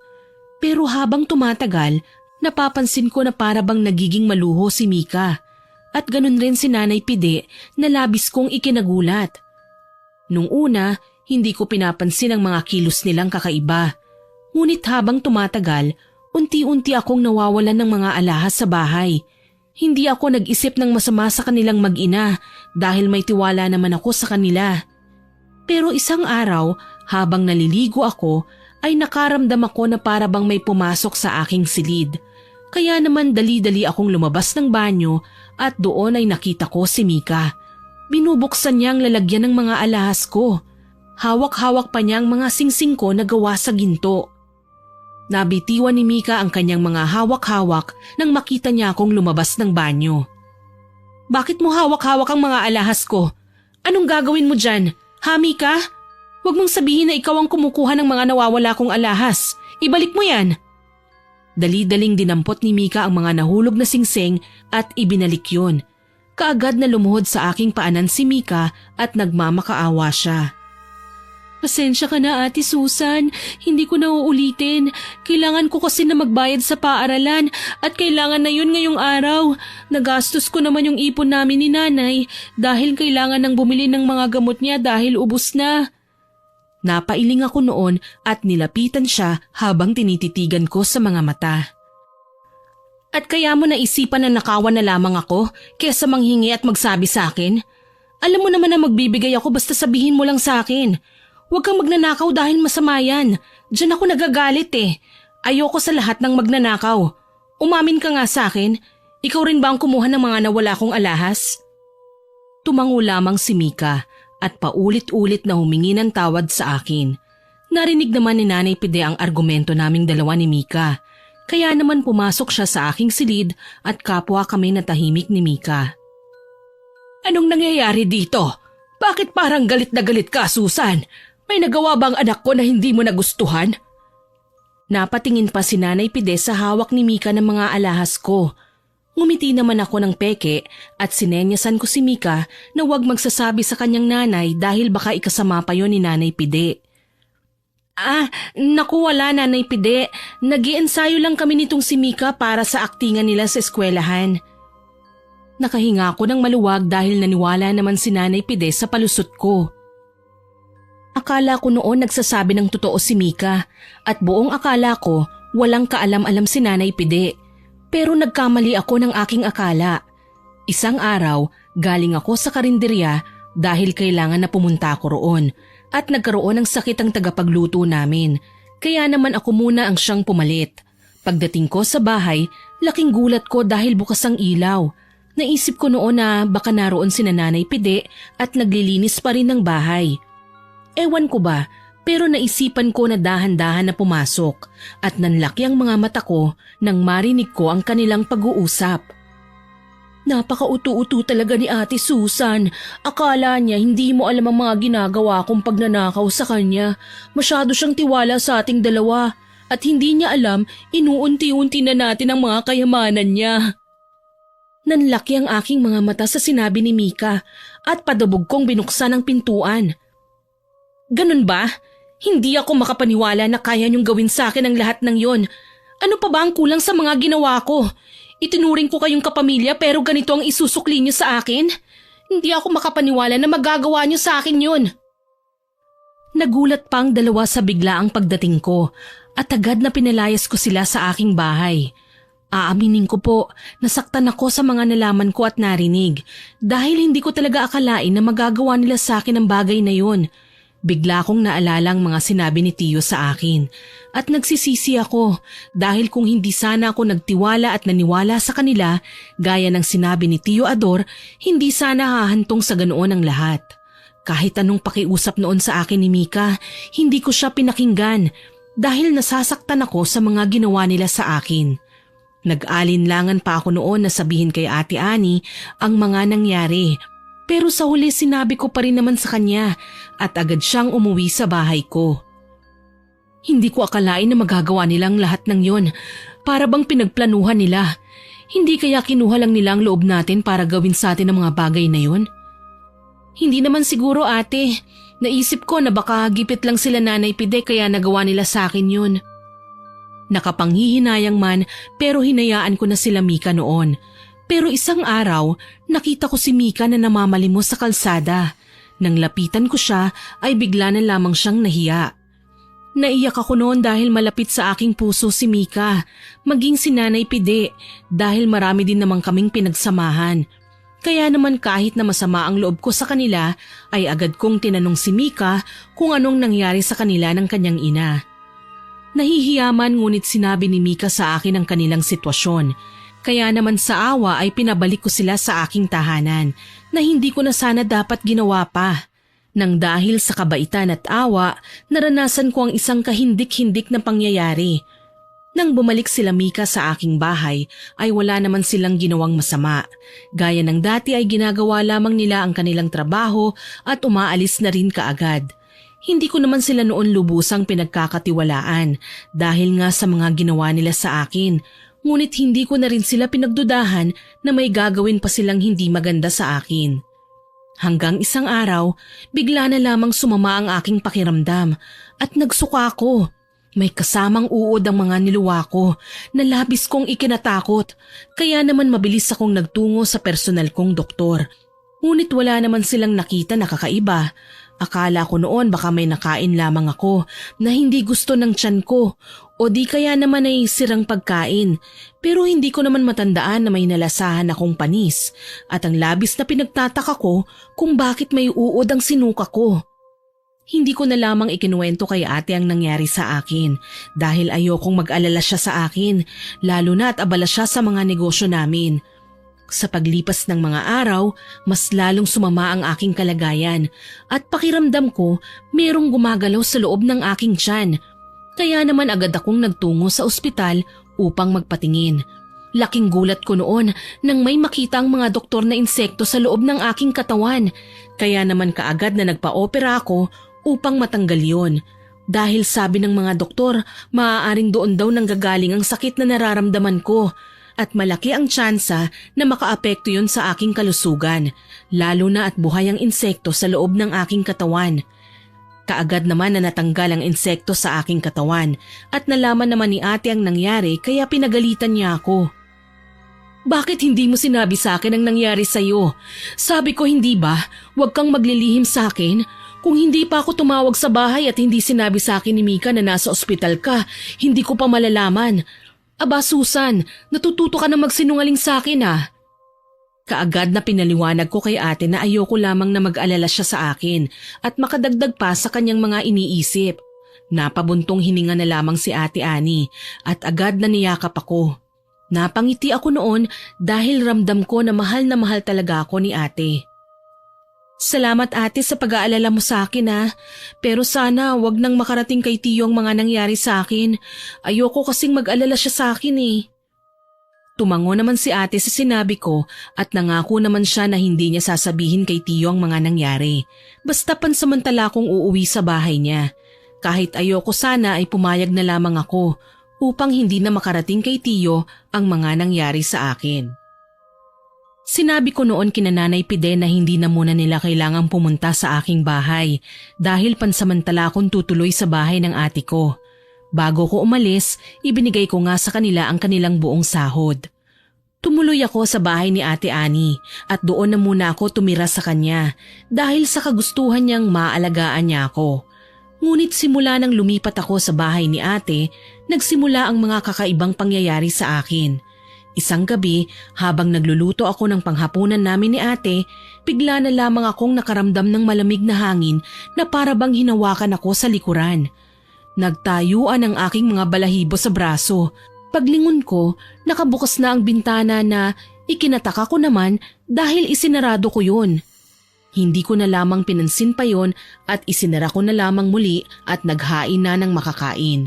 Pero habang tumatagal, napapansin ko na para bang nagiging maluho si Mika. At ganun rin si Nanay Pide na labis kong ikinagulat. Nung una, hindi ko pinapansin ang mga kilos nilang kakaiba. Ngunit habang tumatagal, unti-unti akong nawawalan ng mga alahas sa bahay. Hindi ako nag-isip ng masama sa kanilang mag-ina dahil may tiwala naman ako sa kanila. Pero isang araw, habang naliligo ako, ay nakaramdam ako na para bang may pumasok sa aking silid. Kaya naman dali-dali akong lumabas ng banyo at doon ay nakita ko si Mika. Binubuksan niya ang lalagyan ng mga alahas ko. Hawak-hawak pa niya ang mga singsing ko na gawa sa ginto. Nabitiwan ni Mika ang kanyang mga hawak-hawak nang makita niya akong lumabas ng banyo. Bakit mo hawak-hawak ang mga alahas ko? Anong gagawin mo dyan? Ha, Mika? Huwag mong sabihin na ikaw ang kumukuha ng mga nawawala kong alahas. Ibalik mo yan. Dali-daling dinampot ni Mika ang mga nahulog na singsing at ibinalik yun. Kaagad na lumuhod sa aking paanan si Mika at nagmamakaawa siya. Pasensya ka na, Ate Susan. Hindi ko na uulitin. Kailangan ko kasi na magbayad sa paaralan at kailangan na yun ngayong araw. Nagastos ko naman yung ipon namin ni Nanay dahil kailangan nang bumili ng mga gamot niya dahil ubos na. Napailing ako noon at nilapitan siya habang tinititigan ko sa mga mata. At kaya mo naisipan na nakawan na lamang ako kesa manghingi at magsabi sa akin? Alam mo naman na magbibigay ako basta sabihin mo lang sa akin. Huwag kang magnanakaw dahil masama yan. Diyan ako nagagalit eh. Ayoko sa lahat ng magnanakaw. Umamin ka nga sa akin. Ikaw rin ba ang kumuha ng mga nawala kong alahas? Tumango lamang si Mika at paulit-ulit na humingi ng tawad sa akin. Narinig naman ni Nanay Pide ang argumento naming dalawa ni Mika. Kaya naman pumasok siya sa aking silid at kapwa kami natahimik ni Mika. Anong nangyayari dito? Bakit parang galit na galit ka, Susan? May nagawa bang anak ko na hindi mo nagustuhan? Napatingin pa si Nanay Pide sa hawak ni Mika ng mga alahas ko. Ngumiti naman ako ng peke at sinenyasan ko si Mika na huwag magsasabi sa kanyang nanay dahil baka ikasama pa yon ni Nanay Pide. Naku wala Nanay Pide. Nag-iensayo lang kami nitong si Mika para sa aktingan nila sa eskwelahan. Nakahinga ako ng maluwag dahil naniwala naman si Nanay Pide sa palusot ko. Akala ko noon nagsasabi ng totoo si Mika at buong akala ko walang kaalam-alam si Nanay Pide. Pero nagkamali ako ng aking akala. Isang araw, galing ako sa karinderya dahil kailangan na pumunta ako roon at nagkaroon ng sakit ang tagapagluto namin. Kaya naman ako muna ang siyang pumalit. Pagdating ko sa bahay, laking gulat ko dahil bukas ang ilaw. Naisip ko noon na baka naroon si Nanay Pide at naglilinis pa rin ng bahay. Ewan ko ba, pero naisipan ko na dahan-dahan na pumasok at nanlaki ang mga mata ko nang marinig ko ang kanilang pag-uusap. Napaka-utu-utu talaga ni Ate Susan. Akala niya hindi mo alam ang mga ginagawa kong pagnanakaw sa kanya. Masyado siyang tiwala sa ating dalawa at hindi niya alam inuunti-unti na natin ang mga kayamanan niya. Nanlaki ang aking mga mata sa sinabi ni Mika at padabog kong binuksan ang pintuan. Ganun ba? Hindi ako makapaniwala na kaya niyong gawin sa akin ang lahat ng yon. Ano pa ba ang kulang sa mga ginawa ko? Itinuring ko kayong kapamilya pero ganito ang isusukli niyo sa akin? Hindi ako makapaniwala na magagawa niyo sa akin yon. Nagulat pa ang dalawa sa biglaang pagdating ko at agad na pinalayas ko sila sa aking bahay. Aaminin ko po, nasaktan ako sa mga nalaman ko at narinig dahil hindi ko talaga akalain na magagawa nila sa akin ang bagay na yon. Bigla kong naalala ang mga sinabi ni Tiyo sa akin at nagsisisi ako dahil kung hindi sana ako nagtiwala at naniwala sa kanila gaya ng sinabi ni Tiyo Ador, hindi sana hahantong sa ganoon ang lahat. Kahit anong pakiusap noon sa akin ni Mika, hindi ko siya pinakinggan dahil nasasaktan ako sa mga ginawa nila sa akin. Nag-alinlangan pa ako noon na sabihin kay Ate Ani ang mga nangyari. Pero sa huli sinabi ko pa rin naman sa kanya at agad siyang umuwi sa bahay ko. Hindi ko akalain na magagawa nilang lahat ng yon. Para bang pinagplanuhan nila. Hindi kaya kinuha lang nila ang loob natin para gawin sa atin ang mga bagay na yon? Hindi naman siguro ate. Naisip ko na baka gipit lang sila Nanay Pide kaya nagawa nila sa akin yun. Nakapanghihinayang man pero hinayaan ko na sila Mika noon. Pero isang araw, nakita ko si Mika na namamalimos sa kalsada. Nang lapitan ko siya ay bigla na lamang siyang nahiya. Naiyak ako noon dahil malapit sa aking puso si Mika, maging si Nanay Pide dahil marami din namang kaming pinagsamahan. Kaya naman kahit na masama ang loob ko sa kanila ay agad kong tinanong si Mika kung anong nangyari sa kanila ng kanyang ina. Nahihiyaman ngunit sinabi ni Mika sa akin ang kanilang sitwasyon. Kaya naman sa awa ay pinabalik ko sila sa aking tahanan na hindi ko na sana dapat ginawa pa. Nang dahil sa kabaitan at awa, naranasan ko ang isang kahindik-hindik na pangyayari. Nang bumalik sila Mika sa aking bahay ay wala naman silang ginawang masama. Gaya ng dati ay ginagawa lamang nila ang kanilang trabaho at umaalis na rin kaagad. Hindi ko naman sila noon lubusang pinagkakatiwalaan dahil nga sa mga ginawa nila sa akin. Ngunit hindi ko na rin sila pinagdudahan na may gagawin pa silang hindi maganda sa akin. Hanggang isang araw, bigla na lamang sumama ang aking pakiramdam at nagsuka ako. May kasamang uod ang mga niluwa ko na labis kong ikinatakot kaya naman mabilis akong nagtungo sa personal kong doktor. Ngunit wala naman silang nakita na kakaiba. Akala ko noon baka may nakain lamang ako na hindi gusto ng tiyan ko o di kaya naman ay sirang pagkain. Pero hindi ko naman matandaan na may nalasahan akong panis at ang labis na pinagtataka ko kung bakit may uod ang sinuka ko. Hindi ko na lamang ikinuwento kay ate ang nangyari sa akin dahil ayokong mag-alala siya sa akin lalo na at abala siya sa mga negosyo namin. Sa paglipas ng mga araw, mas lalong sumama ang aking kalagayan at pakiramdam ko merong gumagalaw sa loob ng aking tiyan. Kaya naman agad akong nagtungo sa ospital upang magpatingin. Laking gulat ko noon nang may makita ang mga doktor na insekto sa loob ng aking katawan. Kaya naman kaagad na nagpa-opera ako upang matanggal yon. Dahil sabi ng mga doktor, maaaring doon daw nanggagaling ang sakit na nararamdaman ko. At malaki ang tsansa na makaapekto yon sa aking kalusugan, lalo na at buhay ang insekto sa loob ng aking katawan. Kaagad naman na natanggal ang insekto sa aking katawan at nalaman naman ni ate ang nangyari kaya pinagalitan niya ako. Bakit hindi mo sinabi sa akin ang nangyari sa'yo? Sabi ko hindi ba, huwag kang maglilihim sa akin. Kung hindi pa ako tumawag sa bahay at hindi sinabi sa akin ni Mika na nasa ospital ka, hindi ko pa malalaman. Aba Susan, natututo ka na magsinungaling sa akin ah. Kaagad na pinaliwanag ko kay ate na ayoko lamang na mag-alala siya sa akin at makadagdag pa sa kanyang mga iniisip. Napabuntong hininga na lamang si Ate Ani at agad na niyakap ako. Napangiti ako noon dahil ramdam ko na mahal talaga ako ni ate. Salamat ate sa pag-aalala mo sa akin ha. Pero sana wag nang makarating kay Tiyo ang mga nangyari sa akin. Ayoko kasing mag-alala siya sa akin eh. Tumango naman si ate sa sinabi ko at nangako naman siya na hindi niya sasabihin kay Tiyo ang mga nangyari. Basta pansamantala akong uuwi sa bahay niya. Kahit ayoko sana ay pumayag na lamang ako upang hindi na makarating kay Tiyo ang mga nangyari sa akin. Sinabi ko noon kina Nanay Pide na hindi na muna nila kailangang pumunta sa aking bahay dahil pansamantala akong tutuloy sa bahay ng ate ko. Bago ko umalis, ibinigay ko nga sa kanila ang kanilang buong sahod. Tumuloy ako sa bahay ni Ate Ani at doon na muna ako tumira sa kanya dahil sa kagustuhan niyang maalagaan niya ako. Ngunit simula nang lumipat ako sa bahay ni ate, nagsimula ang mga kakaibang pangyayari sa akin. Isang gabi, habang nagluluto ako ng panghapunan namin ni ate, bigla na lamang akong nakaramdam ng malamig na hangin na para bang hinawakan ako sa likuran. Nagtayuan ang aking mga balahibo sa braso. Paglingon ko, nakabukas na ang bintana na ikinataka ko naman dahil isinarado ko yun. Hindi ko na lamang pinansin pa yon at isinara ko na lamang muli at naghain na ng makakain.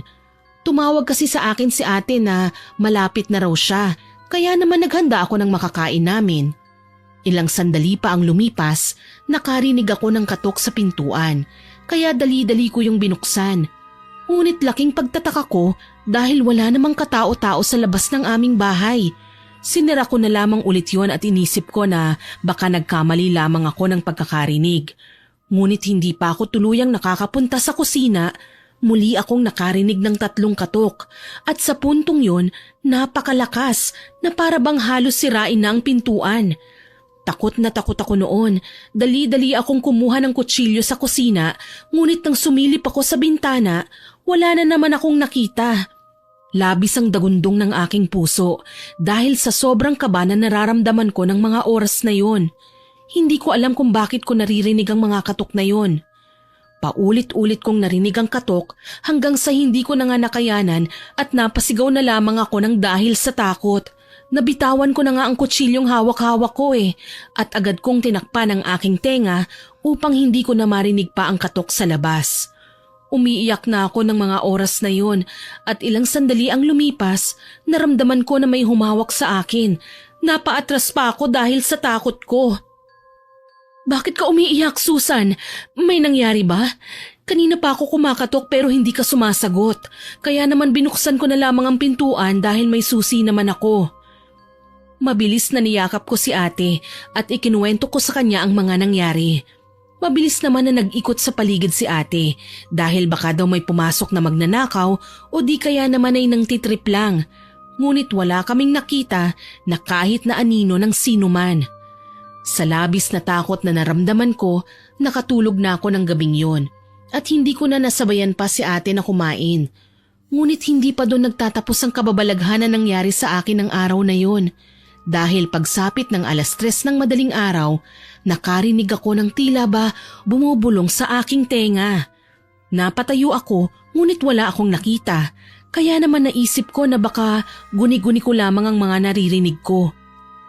Tumawag kasi sa akin si ate na malapit na raw siya. Kaya naman naghanda ako ng makakain namin. Ilang sandali pa ang lumipas, nakarinig ako ng katok sa pintuan, kaya dali-dali ko yung binuksan. Ngunit laking pagtataka ko dahil wala namang katao-tao sa labas ng aming bahay. Sinira ko na lamang ulit yon at inisip ko na baka nagkamali lamang ako ng pagkakarinig. Ngunit hindi pa ako tuluyang nakakapunta sa kusina. Muli akong nakarinig ng 3 katok at sa puntong yon napakalakas na para bang halos sirain na ang pintuan. Takot na takot ako noon. Dali-dali akong kumuha ng kutsilyo sa kusina ngunit nang sumilip ako sa bintana, wala na naman akong nakita. Labis ang dagundong ng aking puso dahil sa sobrang kaba na nararamdaman ko ng mga oras na yon. Hindi ko alam kung bakit ko naririnig ang mga katok na yon. Paulit-ulit kong narinig ang katok hanggang sa hindi ko na nga nakayanan at napasigaw na lamang ako ng dahil sa takot. Nabitawan ko na nga ang kutsilyong hawak-hawak ko at agad kong tinakpan ang aking tenga upang hindi ko na marinig pa ang katok sa labas. Umiiyak na ako ng mga oras na yon at ilang sandali ang lumipas, naramdaman ko na may humawak sa akin. Napaatras pa ako dahil sa takot ko. Bakit ka umiiyak, Susan? May nangyari ba? Kanina pa ako kumakatok pero hindi ka sumasagot. Kaya naman binuksan ko na lamang ang pintuan dahil may susi naman ako. Mabilis na niyakap ko si ate at ikinuwento ko sa kanya ang mga nangyari. Mabilis naman na nag-ikot sa paligid si ate dahil baka daw may pumasok na magnanakaw o di kaya naman ay nangtitrip lang. Ngunit wala kaming nakita na kahit na anino ng sino man. Sa labis na takot na naramdaman ko, nakatulog na ako ng gabing yon at hindi ko na nasabayan pa si ate na kumain. Ngunit hindi pa doon nagtatapos ang kababalaghan na nangyari sa akin ng araw na yon. Dahil pagsapit ng 3:00 ng madaling araw, nakarinig ako ng tila ba bumubulong sa aking tenga. Napatayo ako ngunit wala akong nakita, kaya naman naisip ko na baka guni-guni ko lamang ang mga naririnig ko.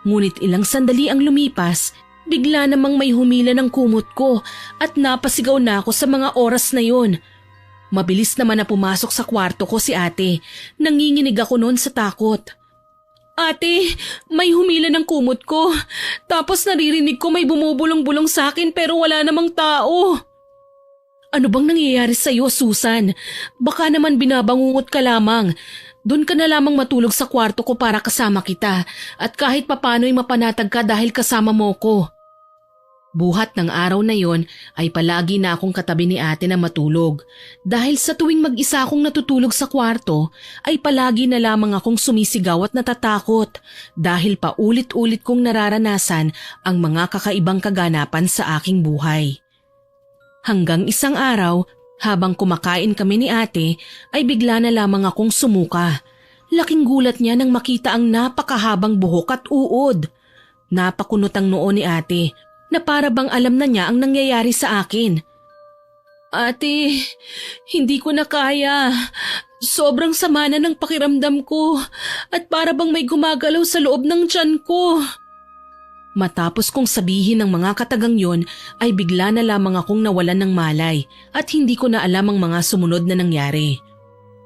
Ngunit ilang sandali ang lumipas, bigla namang may humila ng kumot ko at napasigaw na ako sa mga oras na yon. Mabilis naman na pumasok sa kwarto ko si ate, nanginginig ako noon sa takot. Ate, may humila ng kumot ko. Tapos naririnig ko may bumubulong-bulong sa akin pero wala namang tao. Ano bang nangyayari sa'yo, Susan? Baka naman binabangungot ka lamang. Doon ka na lamang matulog sa kwarto ko para kasama kita at kahit papano'y mapanatag ka dahil kasama mo ko. Buhat ng araw na yon ay palagi na akong katabi ni ate na matulog. Dahil sa tuwing mag-isa akong natutulog sa kwarto ay palagi na lamang akong sumisigaw at natatakot dahil paulit-ulit kong nararanasan ang mga kakaibang kaganapan sa aking buhay. Hanggang isang araw, habang kumakain kami ni ate ay bigla na lamang akong sumuka. Laking gulat niya nang makita ang napakahabang buhok at uod. Napakunot ang noo ni ate na para bang alam na niya ang nangyayari sa akin. Ate, hindi ko na kaya. Sobrang sama na ng pakiramdam ko at para bang may gumagalaw sa loob ng tiyan ko. Matapos kong sabihin ng mga katagang yon ay bigla na lamang akong nawalan ng malay at hindi ko na alam ang mga sumunod na nangyari.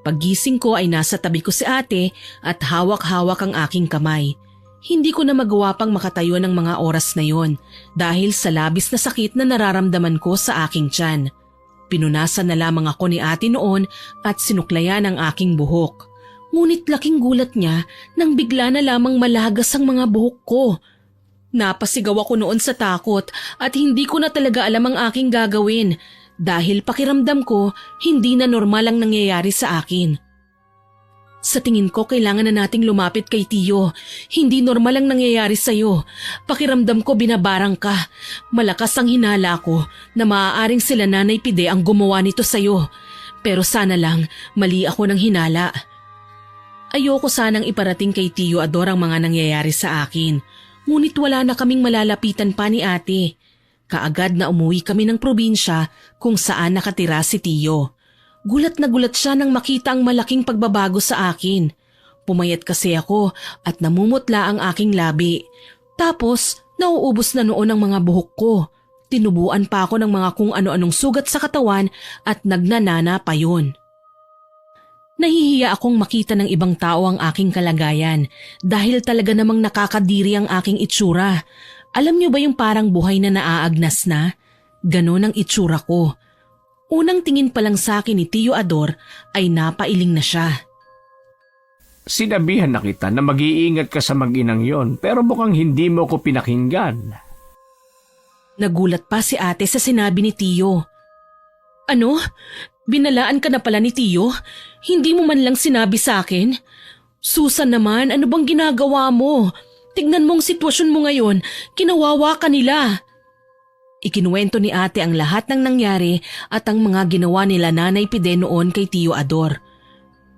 Paggising ko ay nasa tabi ko si ate at hawak-hawak ang aking kamay. Hindi ko na magawa pang makatayo ng mga oras na yon dahil sa labis na sakit na nararamdaman ko sa aking tiyan. Pinunasan na lamang ako ni ate noon at sinuklayan ang aking buhok. Ngunit laking gulat niya nang bigla na lamang malagas ang mga buhok ko. Napasigaw ako noon sa takot at hindi ko na talaga alam ang aking gagawin dahil pakiramdam ko hindi na normal ang nangyayari sa akin. Sa tingin ko kailangan na nating lumapit kay Tiyo. Hindi normal ang nangyayari sa'yo. Pakiramdam ko binabarang ka. Malakas ang hinala ko na maaaring sila Nanay Pide ang gumawa nito sa'yo. Pero sana lang mali ako ng hinala. Ayoko sanang iparating kay Tiyo Ador ang mga nangyayari sa akin. Ngunit wala na kaming malalapitan pa ni ate. Kaagad na umuwi kami ng probinsya kung saan nakatira si Tiyo. Gulat na gulat siya nang makita ang malaking pagbabago sa akin. Pumayat kasi ako at namumutla ang aking labi. Tapos, nauubos na noon ang mga buhok ko. Tinubuan pa ako ng mga kung ano-anong sugat sa katawan at nagnanana pa yun. Nahihiya akong makita ng ibang tao ang aking kalagayan dahil talaga namang nakakadiri ang aking itsura. Alam niyo ba yung parang buhay na naaagnas na? Ganon ang itsura ko. Unang tingin pa lang sa akin ni Tiyo Ador ay napailing na siya. Sinabihan na kita na mag-iingat ka sa mag-inang yon pero mukhang hindi mo ko pinakinggan. Nagulat pa si ate sa sinabi ni Tiyo. Ano? Binalaan ka na pala ni Tiyo? Hindi mo man lang sinabi sa akin? Susan naman, ano bang ginagawa mo? Tignan mong sitwasyon mo ngayon, kinawawa ka nila. Ikinuwento ni ate ang lahat ng nangyari at ang mga ginawa nila Nanay Pide noon kay Tiyo Ador.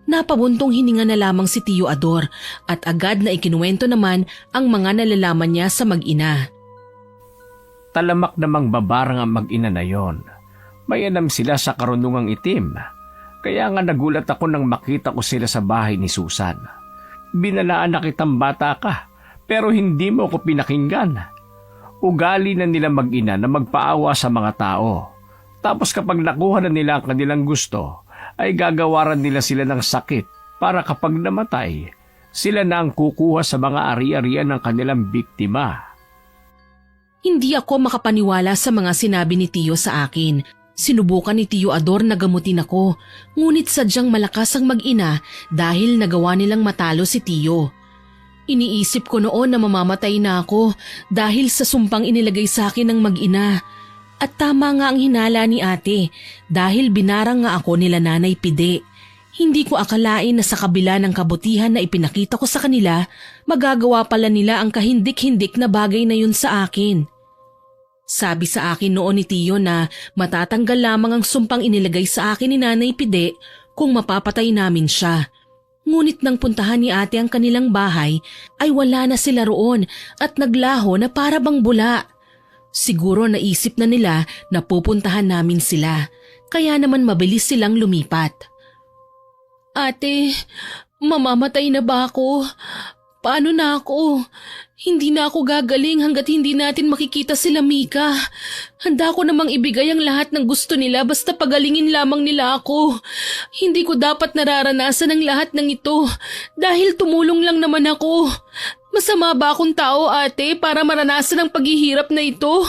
Napabuntong hininga na lamang si Tiyo Ador at agad na ikinuwento naman ang mga nalalaman niya sa mag-ina. Talamak namang babarang ang mag-ina na yon. May anam sila sa karunungang itim. Kaya nga nagulat ako nang makita ko sila sa bahay ni Susan. Binalaan na kitang bata ka pero hindi mo ko pinakinggan. Ugali na nila mag-ina na magpaawa sa mga tao. Tapos kapag nakuha na nila ang kanilang gusto, ay gagawaran nila sila ng sakit para kapag namatay, sila na ang kukuha sa mga ari-arian ng kanilang biktima. Hindi ako makapaniwala sa mga sinabi ni Tiyo sa akin. Sinubukan ni Tiyo Ador na gamutin ako, ngunit sadyang malakas ang mag-ina dahil nagawa nilang matalo si Tiyo. Iniisip ko noon na mamamatay na ako dahil sa sumpang inilagay sa akin ng mag-ina. At tama nga ang hinala ni ate dahil binarang nga ako nila Nanay Pide. Hindi ko akalain na sa kabila ng kabutihan na ipinakita ko sa kanila, magagawa pala nila ang kahindik-hindik na bagay na yun sa akin. Sabi sa akin noon ni Tiyo na matatanggal lamang ang sumpang inilagay sa akin ni Nanay Pide kung mapapatay namin siya. Ngunit nang puntahan ni ate ang kanilang bahay ay wala na sila roon at naglaho na para bang bula. Siguro naisip na nila na pupuntahan namin sila, kaya naman mabilis silang lumipat. Ate, mamamatay na ba ako? Paano na ako? Hindi na ako gagaling hanggat hindi natin makikita sila Mika. Handa ko namang ibigay ang lahat ng gusto nila basta pagalingin lamang nila ako. Hindi ko dapat nararanasan ang lahat ng ito dahil tumulong lang naman ako. Masama ba akong tao, ate, para maranasan ang paghihirap na ito?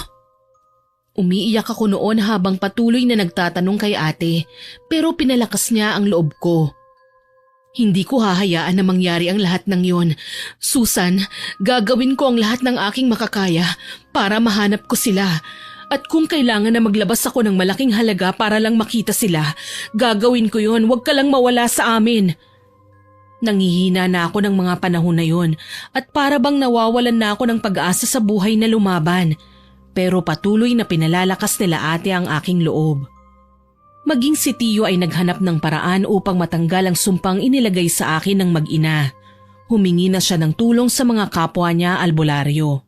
Umiiyak ako noon habang patuloy na nagtatanong kay ate, pero pinalakas niya ang loob ko. Hindi ko hahayaan na mangyari ang lahat ng yon. Susan, gagawin ko ang lahat ng aking makakaya para mahanap ko sila. At kung kailangan na maglabas ako ng malaking halaga para lang makita sila, gagawin ko yon. Huwag ka lang mawala sa amin. Nangihina na ako ng mga panahon na yon at para bang nawawalan na ako ng pag-asa sa buhay na lumaban. Pero patuloy na pinalalakas nila ate ang aking loob. Maging si Tio ay naghanap ng paraan upang matanggal ang sumpang inilagay sa akin ng mag-ina. Humingi na siya ng tulong sa mga kapwa niya albularyo.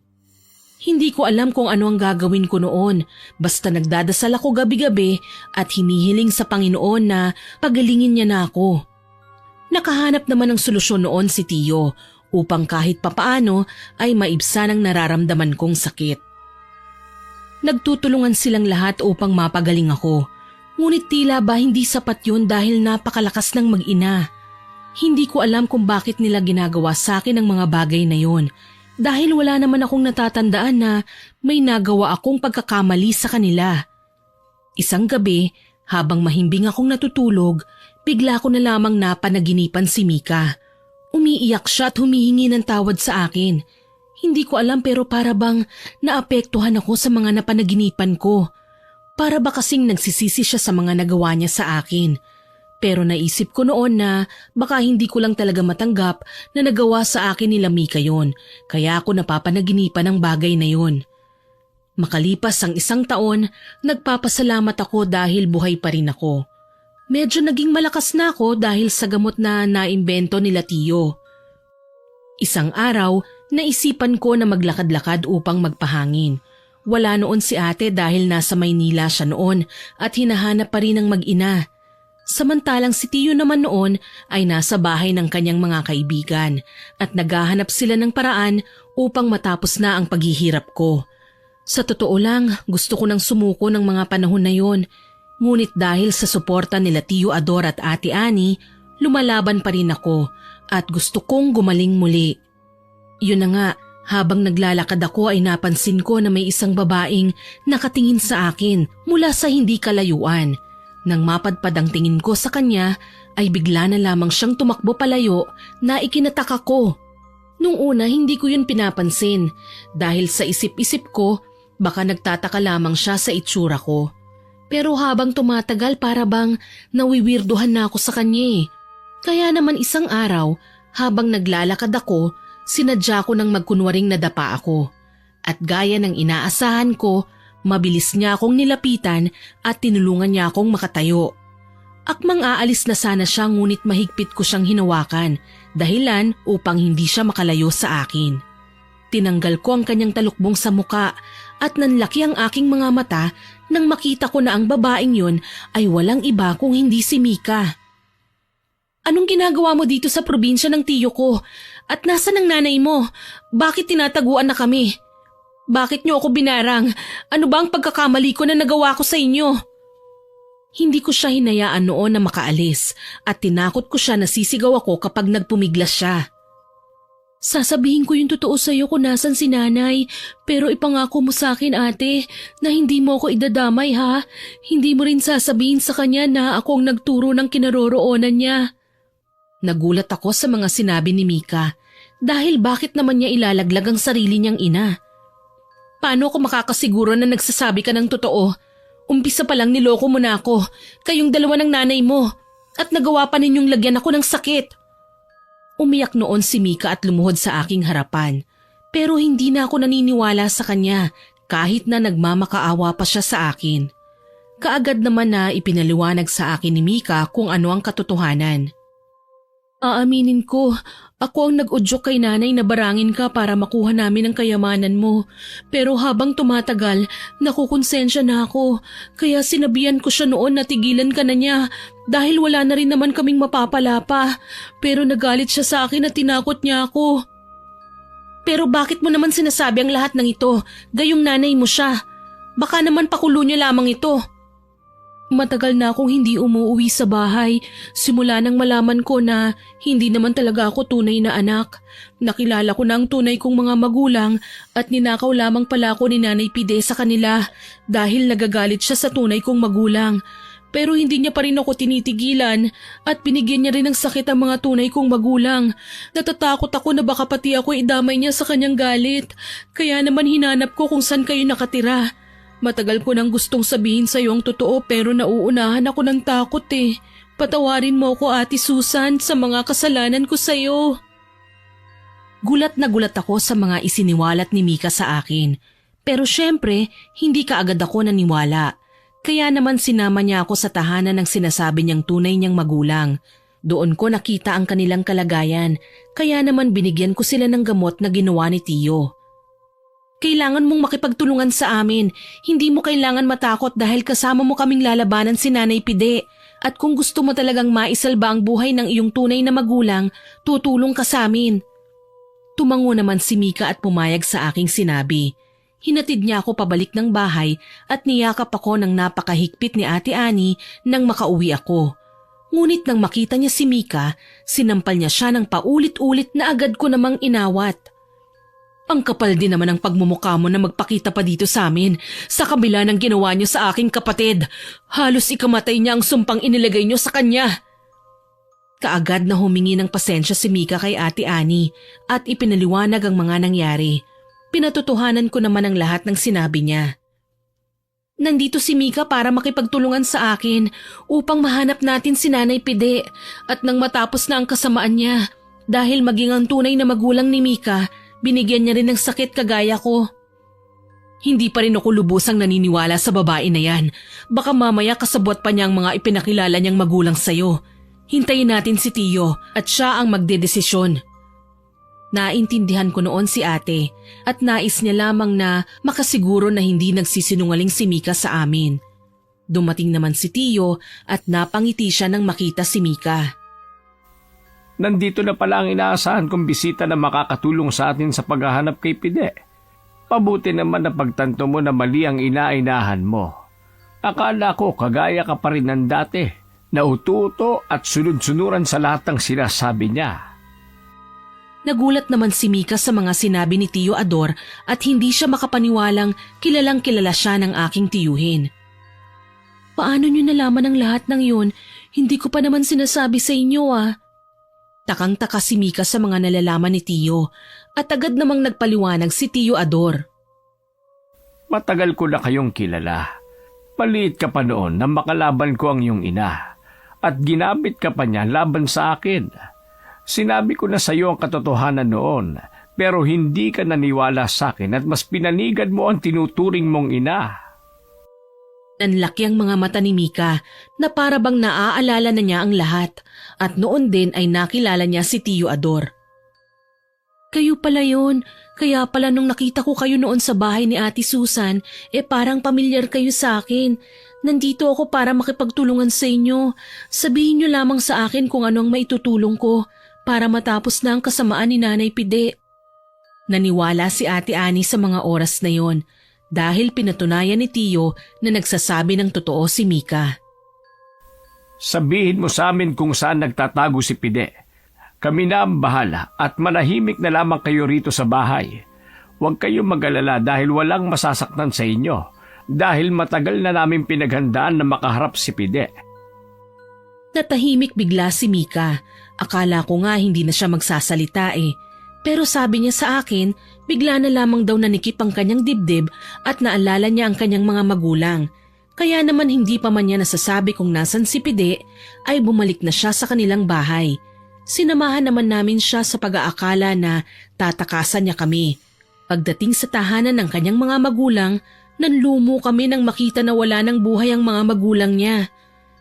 Hindi ko alam kung ano ang gagawin ko noon, basta nagdadasal ako gabi-gabi at hinihiling sa Panginoon na pagalingin niya na ako. Nakahanap naman ng solusyon noon si Tio upang kahit papaano ay maibsan ang nararamdaman kong sakit. Nagtutulungan silang lahat upang mapagaling ako. Ngunit tila ba hindi sapat yun dahil napakalakas ng mag-ina. Hindi ko alam kung bakit nila ginagawa sa akin ang mga bagay na yun dahil wala naman akong natatandaan na may nagawa akong pagkakamali sa kanila. Isang gabi, habang mahimbing akong natutulog, bigla ko na lamang napanaginipan si Mika. Umiiyak siya at humihingi ng tawad sa akin. Hindi ko alam pero para bang naapektuhan ako sa mga napanaginipan ko. Para ba kasing nagsisisi siya sa mga nagawa niya sa akin. Pero naisip ko noon na baka hindi ko lang talaga matanggap na nagawa sa akin nila Mika yon, kaya ako napapanaginipan ng bagay na yon. Makalipas ang 1 taon, nagpapasalamat ako dahil buhay pa rin ako. Medyo naging malakas na ako dahil sa gamot na naimbento nila Tio. Isang araw, naisipan ko na maglakad-lakad upang magpahangin. Wala noon si ate dahil nasa Maynila siya noon at hinahanap pa rin ng mag-ina. Samantalang si Tio naman noon ay nasa bahay ng kanyang mga kaibigan at naghahanap sila ng paraan upang matapos na ang paghihirap ko. Sa totoo lang, gusto ko nang sumuko ng mga panahon na yon. Ngunit dahil sa suporta nila Tio Ador at Ate Annie, lumalaban pa rin ako at gusto kong gumaling muli. Yun na nga, habang naglalakad ako ay napansin ko na may isang babaeng nakatingin sa akin mula sa hindi kalayuan. Nang mapadpad ang tingin ko sa kanya ay bigla na lamang siyang tumakbo palayo na ikinataka ko. Nung una hindi ko yun pinapansin dahil sa isip-isip ko baka nagtataka lamang siya sa itsura ko. Pero habang tumatagal para bang nawiwirduhan na ako sa kanya. Kaya naman isang araw habang naglalakad ako, sinadya ko nang magkunwaring nadapa ako. At gaya ng inaasahan ko, mabilis niya akong nilapitan at tinulungan niya akong makatayo. Akmang aalis na sana siya ngunit mahigpit ko siyang hinawakan, dahilan upang hindi siya makalayo sa akin. Tinanggal ko ang kanyang talukbong sa muka at nanlaki ang aking mga mata nang makita ko na ang babaeng yun ay walang iba kung hindi si Mika. Anong ginagawa mo dito sa probinsya ng tiyo ko? At nasan ang nanay mo? Bakit tinataguan na kami? Bakit niyo ako binarang? Ano ba ang pagkakamali ko na nagawa ko sa inyo? Hindi ko siya hinayaan noon na makaalis at tinakot ko siya na sisigaw ako kapag nagpumiglas siya. Sasabihin ko yung totoo sa iyo kung nasan si nanay, pero ipangako mo sa akin ate na hindi mo ako idadamay ha. Hindi mo rin sasabihin sa kanya na ako ang nagturo ng kinaroroonan niya. Nagulat ako sa mga sinabi ni Mika dahil bakit naman niya ilalaglag ang sarili niyang ina? Paano ako makakasiguro na nagsasabi ka ng totoo? Umpisa pa lang niloko mo na ako, kayong dalawa ng nanay mo, at nagawa pa ninyong lagyan ako ng sakit. Umiyak noon si Mika at lumuhod sa aking harapan, pero hindi na ako naniniwala sa kanya kahit na nagmamakaawa pa siya sa akin. Kaagad naman na ipinaliwanag sa akin ni Mika kung ano ang katotohanan. Aaminin ko, ako ang nag-udyok kay nanay na barangin ka para makuha namin ang kayamanan mo. Pero habang tumatagal, nakukonsensya na ako. Kaya sinabihan ko siya noon na tigilan ka na niya dahil wala na rin naman kaming mapapala pa. Pero nagalit siya sa akin at tinakot niya ako. Pero bakit mo naman sinasabi ang lahat ng ito? Gayong nanay mo siya. Baka naman pakulo niya lamang ito. Matagal na akong hindi umuuwi sa bahay. Simula nang malaman ko na hindi naman talaga ako tunay na anak. Nakilala ko na ang tunay kong mga magulang at ninakaw lamang pala ako ni Nanay Pide sa kanila dahil nagagalit siya sa tunay kong magulang. Pero hindi niya pa rin ako tinitigilan at binigyan niya rin ng sakit ang mga tunay kong magulang. Natatakot ako na baka pati ako idamay niya sa kanyang galit. Kaya naman hinanap ko kung saan kayo nakatira. Matagal ko nang gustong sabihin sa iyo ang totoo pero nauunahan ako ng takot eh. Patawarin mo ako, Ate Susan, sa mga kasalanan ko sa iyo. Gulat na gulat ako sa mga isiniwalat ni Mika sa akin. Pero syempre, hindi kaagad ako naniwala. Kaya naman sinama niya ako sa tahanan ng sinasabi niyang tunay niyang magulang. Doon ko nakita ang kanilang kalagayan, kaya naman binigyan ko sila ng gamot na ginawa ni Tiyo. Kailangan mong makipagtulungan sa amin. Hindi mo kailangan matakot dahil kasama mo kaming lalabanan si Nanay Pide. At kung gusto mo talagang maisalba ang buhay ng iyong tunay na magulang, tutulong ka sa amin. Tumango naman si Mika at pumayag sa aking sinabi. Hinatid niya ako pabalik ng bahay at niyakap ako ng napakahigpit ni Ate Ani nang makauwi ako. Ngunit nang makita niya si Mika, sinampal niya siya ng paulit-ulit na agad ko namang inawat. Ang kapal din naman ang pagmumukha mo na magpakita pa dito sa amin sa kabila ng ginawa niyo sa aking kapatid. Halos ikamatay niya ang sumpang inilagay niyo sa kanya. Kaagad na humingi ng pasensya si Mika kay Ate Ani at ipinaliwanag ang mga nangyari. Pinatotohanan ko naman ang lahat ng sinabi niya. Nandito si Mika para makipagtulungan sa akin upang mahanap natin si Nanay Pide at nang matapos na ang kasamaan niya dahil maging ang tunay na magulang ni Mika, binigyan niya rin ng sakit kagaya ko. Hindi pa rin ako lubusang naniniwala sa babae na yan. Baka mamaya kasabwat pa niya ang mga ipinakilala niyang magulang sa'yo. Hintayin natin si Tiyo at siya ang magdedesisyon. Naintindihan ko noon si ate at nais niya lamang na makasiguro na hindi nagsisinungaling si Mika sa amin. Dumating naman si Tiyo at napangiti siya nang makita si Mika. Nandito na pala ang inaasahan kong bisita na makakatulong sa atin sa paghahanap kay Pide. Pabuti naman na pagtanto mo na mali ang inainahan mo. Akala ko kagaya ka pa rin ng dati, na ututo at sunod-sunuran sa lahat ng sinasabi niya. Nagulat naman si Mika sa mga sinabi ni Tiyo Ador at hindi siya makapaniwalang kilalang kilala siya ng aking tiyuhin. Paano niyo nalaman ang lahat ng yun? Hindi ko pa naman sinasabi sa inyo ah. Takang-taka si Mika sa mga nalalaman ni Tiyo at agad namang nagpaliwanag si Tiyo Ador. Matagal ko na kayong kilala. Maliit ka pa noon na makalaban ko ang iyong ina at ginamit ka pa niya laban sa akin. Sinabi ko na sa iyo ang katotohanan noon pero hindi ka naniwala sa akin at mas pinanigan mo ang tinuturing mong ina. Nanlaki ang mga mata ni Mika na para bang naaalala na niya ang lahat at noon din ay nakilala niya si Tiyo Ador. Kayo pala yun. Kaya pala nung nakita ko kayo noon sa bahay ni Ate Susan, parang pamilyar kayo sa akin. Nandito ako para makipagtulungan sa inyo. Sabihin niyo lamang sa akin kung ano ang maitutulong ko para matapos na ang kasamaan ni Nanay Pide. Naniwala si Ate Ani sa mga oras na yon. Dahil pinatunayan ni Tiyo na nagsasabi ng totoo si Mika. Sabihin mo sa amin kung saan nagtatago si Pide. Kami na ang bahala at manahimik na lamang kayo rito sa bahay. Huwag kayong mag-alala dahil walang masasaktan sa inyo dahil matagal na namin pinaghandaan na makaharap si Pide. Natahimik bigla si Mika. Akala ko nga hindi na siya magsasalita Pero sabi niya sa akin, bigla na lamang daw nanikip ang kanyang dibdib at naalala niya ang kanyang mga magulang. Kaya naman hindi pa man niya nasasabi kung nasan si Pide, ay bumalik na siya sa kanilang bahay. Sinamahan naman namin siya sa pag-aakala na tatakasan niya kami. Pagdating sa tahanan ng kanyang mga magulang, nanlumo kami nang makita na wala ng buhay ang mga magulang niya.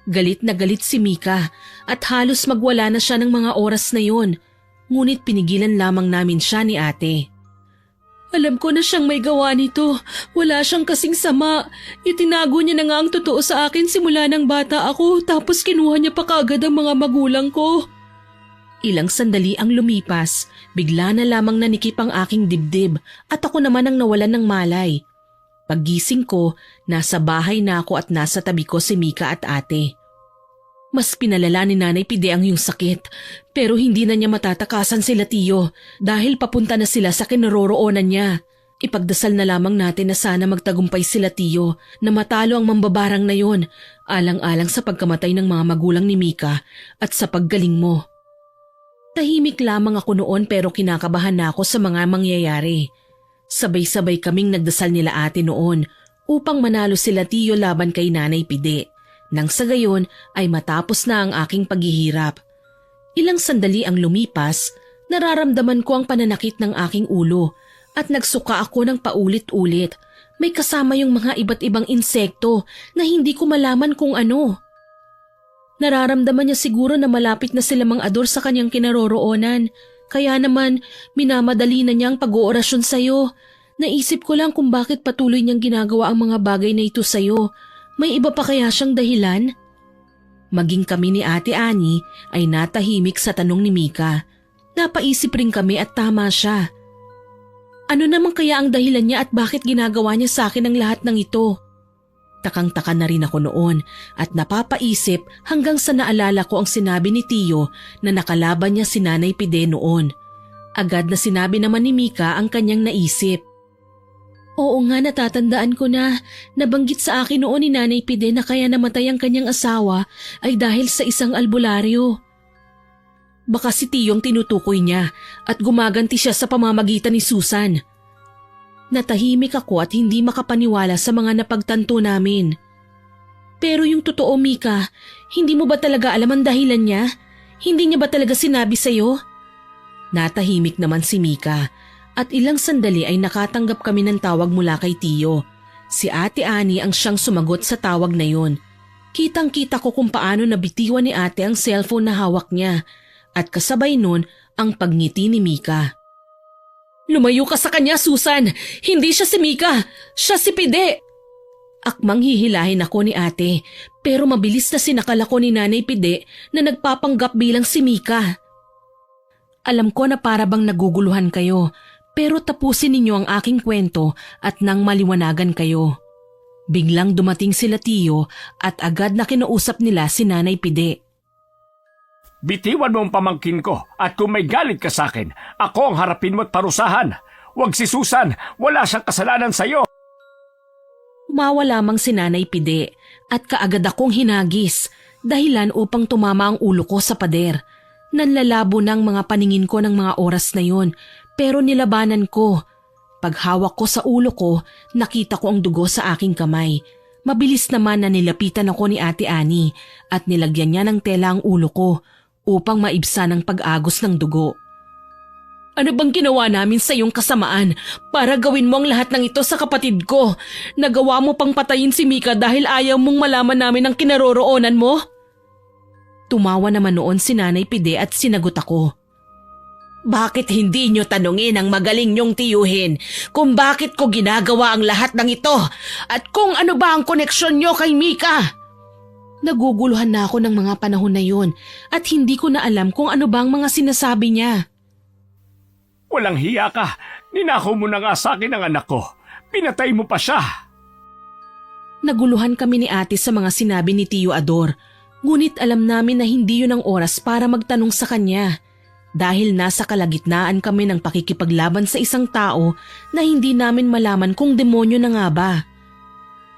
Galit na galit si Mika at halos magwala na siya ng mga oras na yon. Ngunit pinigilan lamang namin siya ni ate. Alam ko na siyang may gawa nito. Wala siyang kasing sama. Itinago niya na nga ang totoo sa akin simula ng bata ako tapos kinuha niya pa kaagad ang mga magulang ko. Ilang sandali ang lumipas, bigla na lamang nanikip ang aking dibdib at ako naman ang nawalan ng malay. Paggising ko, nasa bahay na ako at nasa tabi ko si Mika at ate. Mas pinalala ni Nanay Pide ang iyong sakit, pero hindi na niya matatakasan sila Tiyo dahil papunta na sila sa kinaroroonan niya. Ipagdasal na lamang natin na sana magtagumpay sila Tiyo na matalo ang mambabarang na yon, alang-alang sa pagkamatay ng mga magulang ni Mika at sa paggaling mo. Tahimik lamang ako noon pero kinakabahan na ako sa mga mangyayari. Sabay-sabay kaming nagdasal nila ate noon upang manalo sila Tiyo laban kay Nanay Pide. Nang sa gayon ay matapos na ang aking paghihirap. Ilang sandali ang lumipas, nararamdaman ko ang pananakit ng aking ulo at nagsuka ako ng paulit-ulit. May kasama yung mga iba't ibang insekto na hindi ko malaman kung ano. Nararamdaman niya siguro na malapit na sila Mang Ador sa kanyang kinaroroonan. Kaya naman minamadali na niya ang pag-oorasyon sa'yo. Naisip ko lang kung bakit patuloy niyang ginagawa ang mga bagay na ito sa'yo. May iba pa kaya siyang dahilan? Maging kami ni Ate Ani ay natahimik sa tanong ni Mika. Napaisip rin kami at tama siya. Ano naman kaya ang dahilan niya at bakit ginagawa niya sa akin ang lahat ng ito? Takang-taka na rin ako noon at napapaisip hanggang sa naalala ko ang sinabi ni Tiyo na nakalaban niya si Nanay Pide noon. Agad na sinabi naman ni Mika ang kanyang naisip. Oo nga, natatandaan ko na. Nabanggit sa akin noon ni Nanay Pide na kaya namatay ang kanyang asawa ay dahil sa isang albularyo. Baka si Tiyong tinutukoy niya at gumaganti siya sa pamamagitan ni Susan. Natahimik ako at hindi makapaniwala sa mga napagtanto namin. Pero yung totoo, Mika, hindi mo ba talaga alam ang dahilan niya? Hindi niya ba talaga sinabi sa'yo? Natahimik naman si Mika. At ilang sandali ay nakatanggap kami ng tawag mula kay Tiyo. Si Ate Ani ang siyang sumagot sa tawag na yun. Kitang-kita ko kung paano nabitiwan ni ate ang cellphone na hawak niya at kasabay nun ang pagngiti ni Mika. Lumayo ka sa kanya, Susan! Hindi siya si Mika! Siya si Pide! Akmang hihilahin ako ni ate pero mabilis na sinakal ako ni Nanay Pide na nagpapanggap bilang si Mika. Alam ko na para bang naguguluhan kayo. Pero tapusin ninyo ang aking kwento at nang maliwanagan kayo. Biglang dumating sila Tiyo at agad na kinausap nila si Nanay Pide. Bitiwan mo ang pamangkin ko at kung may galit ka sa akin, ako ang harapin mo at parusahan. Huwag si Susan, wala siyang kasalanan sa'yo. Umawa lamang si Nanay Pide at kaagad akong hinagis, dahilan upang tumama ang ulo ko sa pader. Nanlalabo ng mga paningin ko ng mga oras na yon. Pero nilabanan ko. Paghawak ko sa ulo ko, nakita ko ang dugo sa aking kamay. Mabilis naman na nilapitan ako ni Ate Ani at nilagyan niya ng tela ang ulo ko upang maibsan ang pag-agos ng dugo. Ano bang ginawa namin sa iyong kasamaan para gawin mo ang lahat ng ito sa kapatid ko? Nagawa mo pang patayin si Mika dahil ayaw mong malaman namin ang kinaroroonan mo? Tumawa naman noon si Nanay Pide at sinagot ako. Bakit hindi nyo tanungin ang magaling nyong tiyuhin kung bakit ko ginagawa ang lahat ng ito at kung ano ba ang koneksyon nyo kay Mika? Naguguluhan na ako ng mga panahon na yun at hindi ko na alam kung ano ba ang mga sinasabi niya. Walang hiya ka. Ninakaw mo na nga sa akin ang anak ko. Pinatay mo pa siya. Naguluhan kami ni ate sa mga sinabi ni Tiyo Ador. Ngunit alam namin na hindi yun ang oras para magtanong sa kanya. Dahil nasa kalagitnaan kami ng pakikipaglaban sa isang tao na hindi namin malaman kung demonyo na nga ba.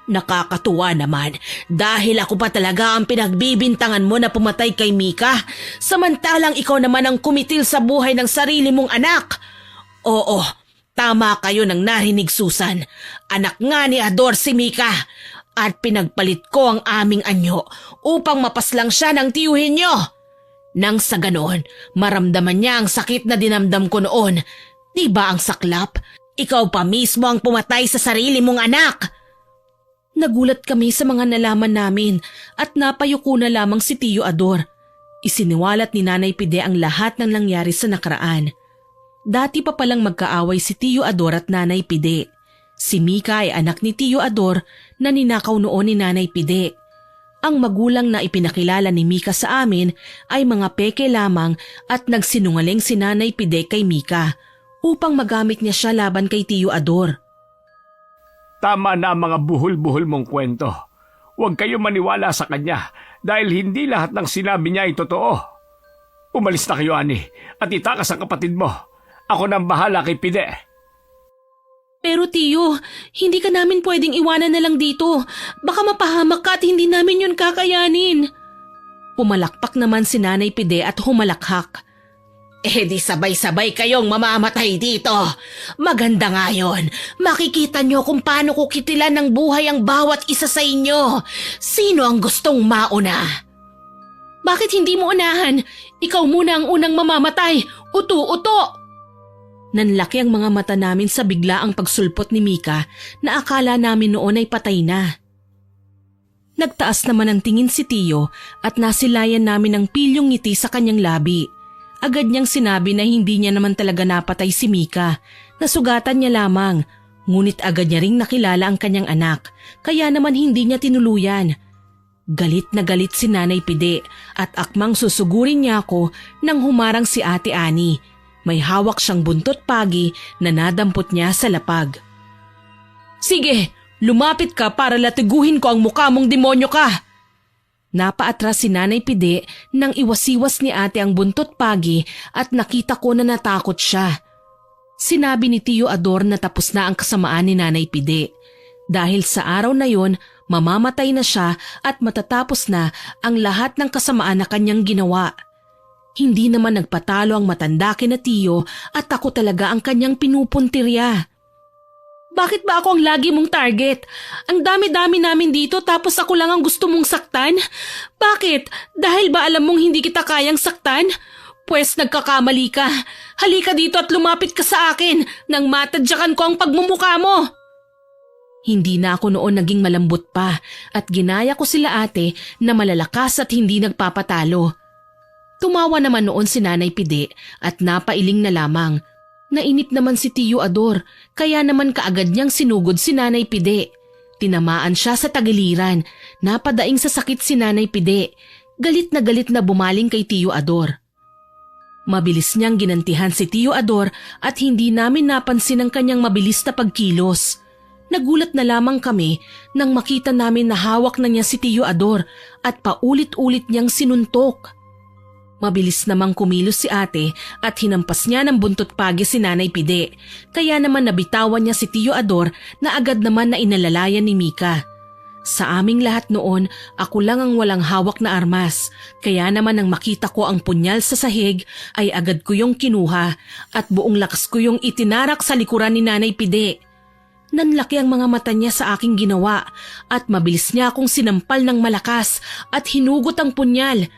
Nakakatuwa naman dahil ako pa talaga ang pinagbibintangan mo na pumatay kay Mika samantalang ikaw naman ang kumitil sa buhay ng sarili mong anak. Oo, tama kayo nang narinig Susan. Anak nga ni Ador si Mika at pinagpalit ko ang aming anyo upang mapaslang siya ng tiyuhin niyo. Nang sa ganoon, maramdaman niya ang sakit na dinamdam ko noon. Di ba ang saklap? Ikaw pa mismo ang pumatay sa sarili mong anak. Nagulat kami sa mga nalaman namin at napayuko na lamang si Tiyo Ador. Isiniwalat ni Nanay Pide ang lahat ng nangyari sa nakaraan. Dati pa palang magkaaway si Tiyo Ador at Nanay Pide. Si Mika ay anak ni Tiyo Ador na ninakaw noon ni Nanay Pide. Ang magulang na ipinakilala ni Mika sa amin ay mga peke lamang at nagsinungaling si Nanay Pide kay Mika upang magamit niya siya laban kay Tiyo Ador. Tama na ang mga buhol-buhol mong kwento. Huwag kayo maniwala sa kanya dahil hindi lahat ng sinabi niya ay totoo. Umalis na kayo, Ani, at itakas ang kapatid mo. Ako nang bahala kay Pide. Pero Tiyo, hindi ka namin pwedeng iwanan na lang dito. Baka mapahamak ka at hindi namin yun kakayanin. Pumalakpak naman si Nanay Pide at humalakhak. Di sabay-sabay kayong mamamatay dito. Maganda nga yun. Makikita nyo kung paano ko kitilan ng buhay ang bawat isa sa inyo. Sino ang gustong mauna? Bakit hindi mo unahan? Ikaw muna ang unang mamamatay. Uto-uto! Nanlaki ang mga mata namin sa biglaang pagsulpot ni Mika na akala namin noon ay patay na. Nagtaas naman ang tingin si Tiyo at nasilayan namin ang pilyong ngiti sa kanyang labi. Agad niyang sinabi na hindi niya naman talaga napatay si Mika, nasugatan niya lamang. Ngunit agad niya ring nakilala ang kanyang anak, kaya naman hindi niya tinuluyan. Galit na galit si Nanay Pide at akmang susugurin niya ako nang humarang si Ate Ani. May hawak siyang buntot pagi na nadampot niya sa lapag. Sige, lumapit ka para latiguhin ko ang mukha mong demonyo ka! Napaatras si Nanay Pide nang iwasiwas ni ate ang buntot pagi at nakita ko na natakot siya. Sinabi ni Tiyo Ador na tapos na ang kasamaan ni Nanay Pide. Dahil sa araw na yon, mamamatay na siya at matatapos na ang lahat ng kasamaan na kanyang ginawa. Hindi naman nagpatalo ang matanda kina Tiyo at ako talaga ang kanyang pinupuntirya. Bakit ba ako ang lagi mong target? Ang dami-dami namin dito tapos ako lang ang gusto mong saktan? Bakit? Dahil ba alam mong hindi kita kayang saktan? Pwes nagkakamali ka. Halika dito at lumapit ka sa akin nang matadyakan ko ang pagmumukha mo. Hindi na ako noon naging malambot pa at ginaya ko sila ate na malalakas at hindi nagpapatalo. Tumawa naman noon si Nanay Pide at napailing na lamang. Nainip naman si Tiyo Ador kaya naman kaagad niyang sinugod si Nanay Pide. Tinamaan siya sa tagiliran. Napadaing sa sakit si Nanay Pide. Galit na bumaling kay Tiyo Ador. Mabilis niyang ginantihan si Tiyo Ador at hindi namin napansin ang kanyang mabilis na pagkilos. Nagulat na lamang kami nang makita namin na hawak na niya si Tiyo Ador at paulit-ulit niyang sinuntok. Mabilis namang kumilos si ate at hinampas niya ng buntot pagi si Nanay Pide. Kaya naman nabitawan niya si Tiyo Ador na agad naman na inalalayan ni Mika. Sa aming lahat noon, ako lang ang walang hawak na armas. Kaya naman nang makita ko ang punyal sa sahig ay agad ko yung kinuha at buong lakas ko yung itinarak sa likuran ni Nanay Pide. Nanlaki ang mga mata niya sa aking ginawa at mabilis niya akong sinampal ng malakas at hinugot ang punyal.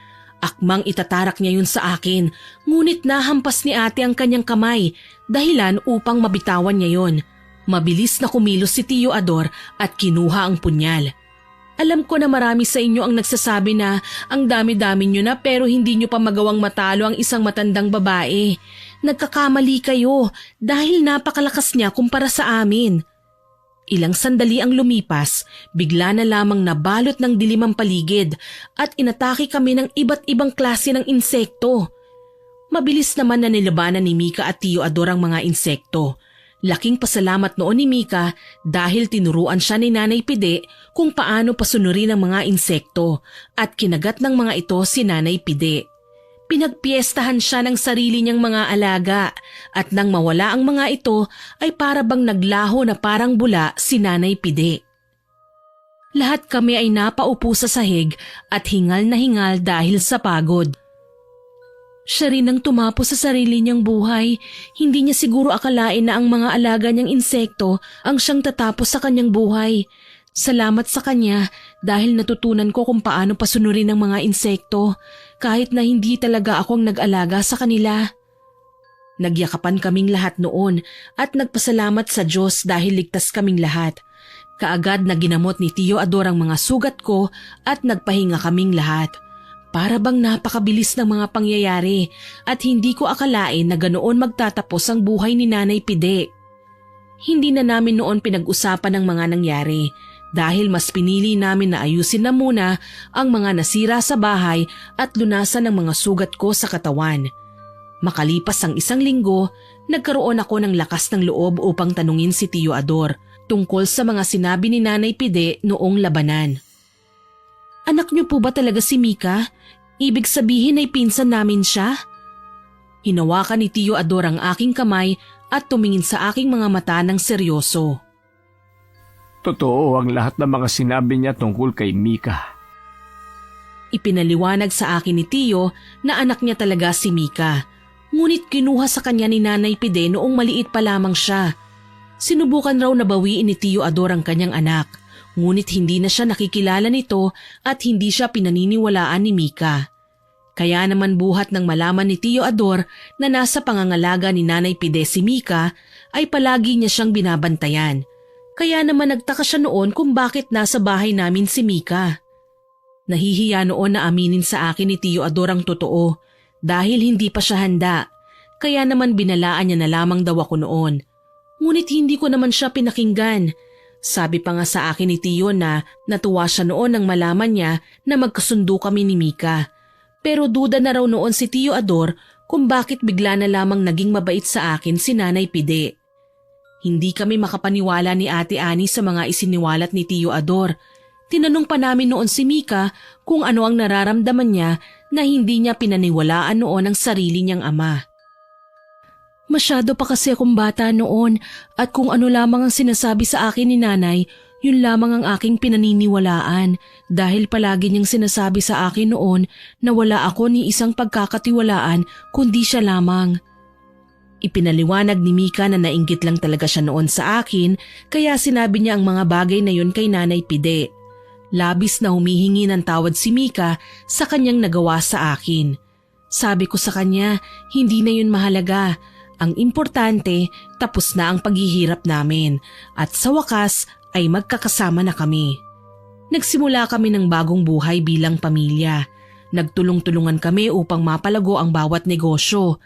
Akmang itatarak niya yun sa akin, ngunit nahampas ni ate ang kanyang kamay, dahilan upang mabitawan niya yun. Mabilis na kumilos si Tiyo Ador at kinuha ang punyal. Alam ko na marami sa inyo ang nagsasabi na ang dami-dami nyo na pero hindi nyo pa magawang matalo ang isang matandang babae. Nagkakamali kayo dahil napakalakas niya kumpara sa amin. Ilang sandali ang lumipas, bigla na lamang nabalot ng dilim ang paligid at inatake kami ng iba't ibang klase ng insekto. Mabilis naman na nilabanan ni Mika at Tiyo Ador ang mga insekto. Laking pasalamat noon ni Mika dahil tinuruan siya ni Nanay Pide kung paano pasunurin ang mga insekto at kinagat ng mga ito si Nanay Pide. Pinagpiestahan siya ng sarili niyang mga alaga at nang mawala ang mga ito ay para bang naglaho na parang bula si Nanay Pide. Lahat kami ay napaupo sa sahig at hingal na hingal dahil sa pagod. Siya rin ang tumapo sa sarili niyang buhay. Hindi niya siguro akalain na ang mga alaga niyang insekto ang siyang tatapos sa kanyang buhay. Salamat sa kanya dahil natutunan ko kung paano pasunurin ang mga insekto kahit na hindi talaga ako ang nag-alaga sa kanila. Nagyakapan kaming lahat noon at nagpasalamat sa Diyos dahil ligtas kaming lahat. Kaagad na ginamot ni Tiyo Ador ang mga sugat ko at nagpahinga kaming lahat. Para bang napakabilis ng mga pangyayari at hindi ko akalain na ganoon magtatapos ang buhay ni Nanay Pide. Hindi na namin noon pinag-usapan ang mga nangyari dahil mas pinili namin na ayusin na muna ang mga nasira sa bahay at lunasan ang mga sugat ko sa katawan. Makalipas ang 1 linggo, nagkaroon ako ng lakas ng loob upang tanungin si Tio Ador tungkol sa mga sinabi ni Nanay Pide noong labanan. Anak niyo po ba talaga si Mika? Ibig sabihin ay pinsan namin siya? Hinawakan ni Tio Ador ang aking kamay at tumingin sa aking mga mata ng seryoso. Totoo ang lahat ng mga sinabi niya tungkol kay Mika. Ipinaliwanag sa akin ni Tio na anak niya talaga si Mika. Ngunit kinuha sa kanya ni Nanay Pide noong maliit pa lamang siya. Sinubukan raw na bawiin ni Tio Ador ang kanyang anak, ngunit hindi na siya nakikilala nito at hindi siya pinaniniwalaan ni Mika. Kaya naman buhat ng malaman ni Tio Ador na nasa pangangalaga ni Nanay Pide si Mika ay palagi niya siyang binabantayan. Kaya naman nagtaka siya noon kung bakit nasa bahay namin si Mika. Nahihiya noon na aminin sa akin ni Tio Ador ang totoo dahil hindi pa siya handa. Kaya naman binalaan niya na lamang daw ako noon. Ngunit hindi ko naman siya pinakinggan. Sabi pa nga sa akin ni Tio na natuwa siya noon nang malaman niya na magkasundo kami ni Mika. Pero duda na raw noon si Tio Ador kung bakit bigla na lamang naging mabait sa akin si Nanay Pide. Hindi kami makapaniwala ni Ate Ani sa mga isiniwalat ni Tio Ador. Tinanong pa namin noon si Mika kung ano ang nararamdaman niya na hindi niya pinaniwalaan noon ang sarili niyang ama. Masyado pa kasi akong bata noon at kung ano lamang ang sinasabi sa akin ni Nanay, yun lamang ang aking pinaniniwalaan dahil palagi niyang sinasabi sa akin noon na wala ako ni isang pagkakatiwalaan kundi siya lamang. Ipinaliwanag ni Mika na nainggit lang talaga siya noon sa akin kaya sinabi niya ang mga bagay na yun kay Nanay Pide. Labis na humihingi ng tawad si Mika sa kanyang nagawa sa akin. Sabi ko sa kanya, hindi na yun mahalaga. Ang importante, tapos na ang paghihirap namin at sa wakas ay magkakasama na kami. Nagsimula kami ng bagong buhay bilang pamilya. Nagtulong-tulungan kami upang mapalago ang bawat negosyo.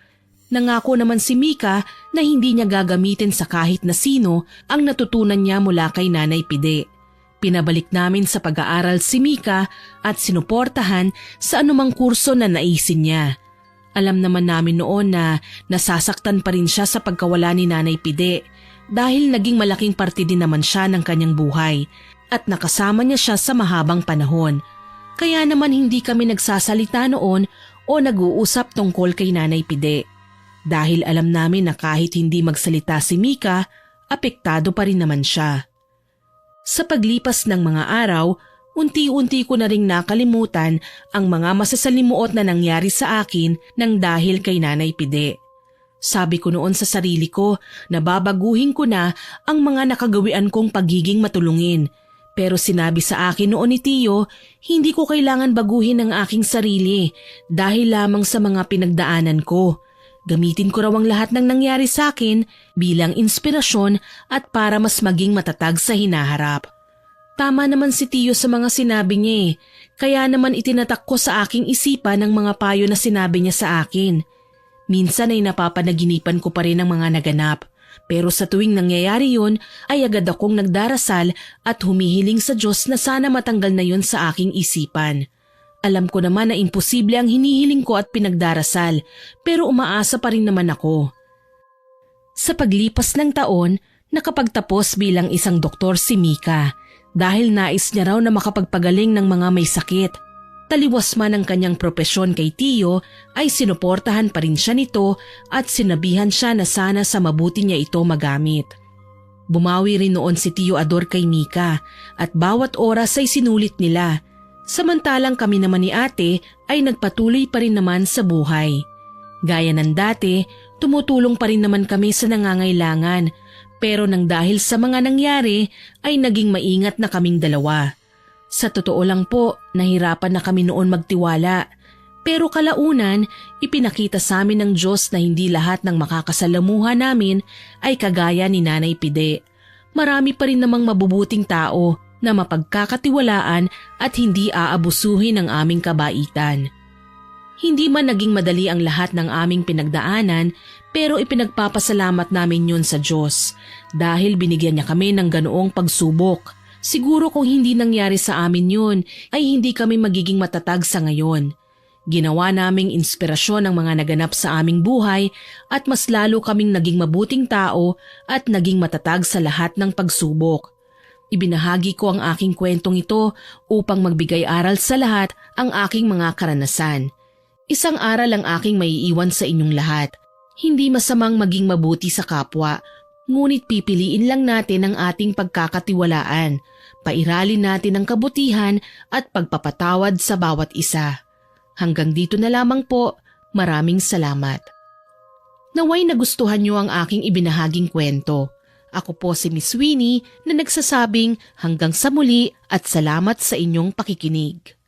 Nangako naman si Mika na hindi niya gagamitin sa kahit na sino ang natutunan niya mula kay Nanay Pide. Pinabalik namin sa pag-aaral si Mika at sinuportahan sa anumang kurso na naisin niya. Alam naman namin noon na nasasaktan pa rin siya sa pagkawala ni Nanay Pide dahil naging malaking parte din naman siya ng kanyang buhay at nakasama niya siya sa mahabang panahon. Kaya naman hindi kami nagsasalita noon o nag-uusap tungkol kay Nanay Pide. Dahil alam namin na kahit hindi magsalita si Mika, apektado pa rin naman siya. Sa paglipas ng mga araw, unti-unti ko na ring nakalimutan ang mga masasalimuot na nangyari sa akin nang dahil kay Nanay Pide. Sabi ko noon sa sarili ko na babaguhin ko na ang mga nakagawian kong pagiging matulungin. Pero sinabi sa akin noon ni Tio, hindi ko kailangan baguhin ang aking sarili dahil lamang sa mga pinagdaanan ko. Gamitin ko raw ang lahat ng nangyari sa akin bilang inspirasyon at para mas maging matatag sa hinaharap. Tama naman si Tio sa mga sinabi niya kaya naman itinatak ko sa aking isipan ang mga payo na sinabi niya sa akin. Minsan ay napapanaginipan ko pa rin ang mga naganap, pero sa tuwing nangyayari yun ay agad akong nagdarasal at humihiling sa Diyos na sana matanggal na yun sa aking isipan. Alam ko naman na imposible ang hinihiling ko at pinagdarasal, pero umaasa pa rin naman ako. Sa paglipas ng taon, nakapagtapos bilang isang doktor si Mika dahil nais niya raw na makapagpagaling ng mga may sakit. Taliwas man ang kanyang propesyon kay Tio ay sinuportahan pa rin siya nito at sinabihan siya na sana sa mabuti niya ito magamit. Bumawi rin noon si Tio Ador kay Mika at bawat oras ay sinulit nila. Samantalang kami naman ni Ate ay nagpatuloy pa rin naman sa buhay. Gaya ng dati, tumutulong pa rin naman kami sa nangangailangan pero nang dahil sa mga nangyari ay naging maingat na kaming dalawa. Sa totoo lang po, nahirapan na kami noon magtiwala. Pero kalaunan, ipinakita sa amin ng Diyos na hindi lahat ng makakasalamuha namin ay kagaya ni Nanay Pide. Marami pa rin namang mabubuting tao na mapagkakatiwalaan at hindi aabusuhin ang aming kabaitan. Hindi man naging madali ang lahat ng aming pinagdaanan pero ipinagpapasalamat namin yun sa Diyos dahil binigyan niya kami ng ganoong pagsubok Siguro kung hindi nangyari sa amin yun, ay hindi kami magiging matatag sa ngayon. Ginawa naming inspirasyon ang mga naganap sa aming buhay at mas lalo kaming naging mabuting tao at naging matatag sa lahat ng pagsubok. Ibinahagi ko ang aking kwentong ito upang magbigay aral sa lahat ang aking mga karanasan. Isang aral ang aking maiiwan sa inyong lahat. Hindi masamang maging mabuti sa kapwa, ngunit pipiliin lang natin ang ating pagkakatiwalaan. Pairalin natin ang kabutihan at pagpapatawad sa bawat isa. Hanggang dito na lamang po, maraming salamat. Naway nagustuhan niyo ang aking ibinahaging kwento. Ako po si Miss Winnie na nagsasabing hanggang sa muli at salamat sa inyong pakikinig.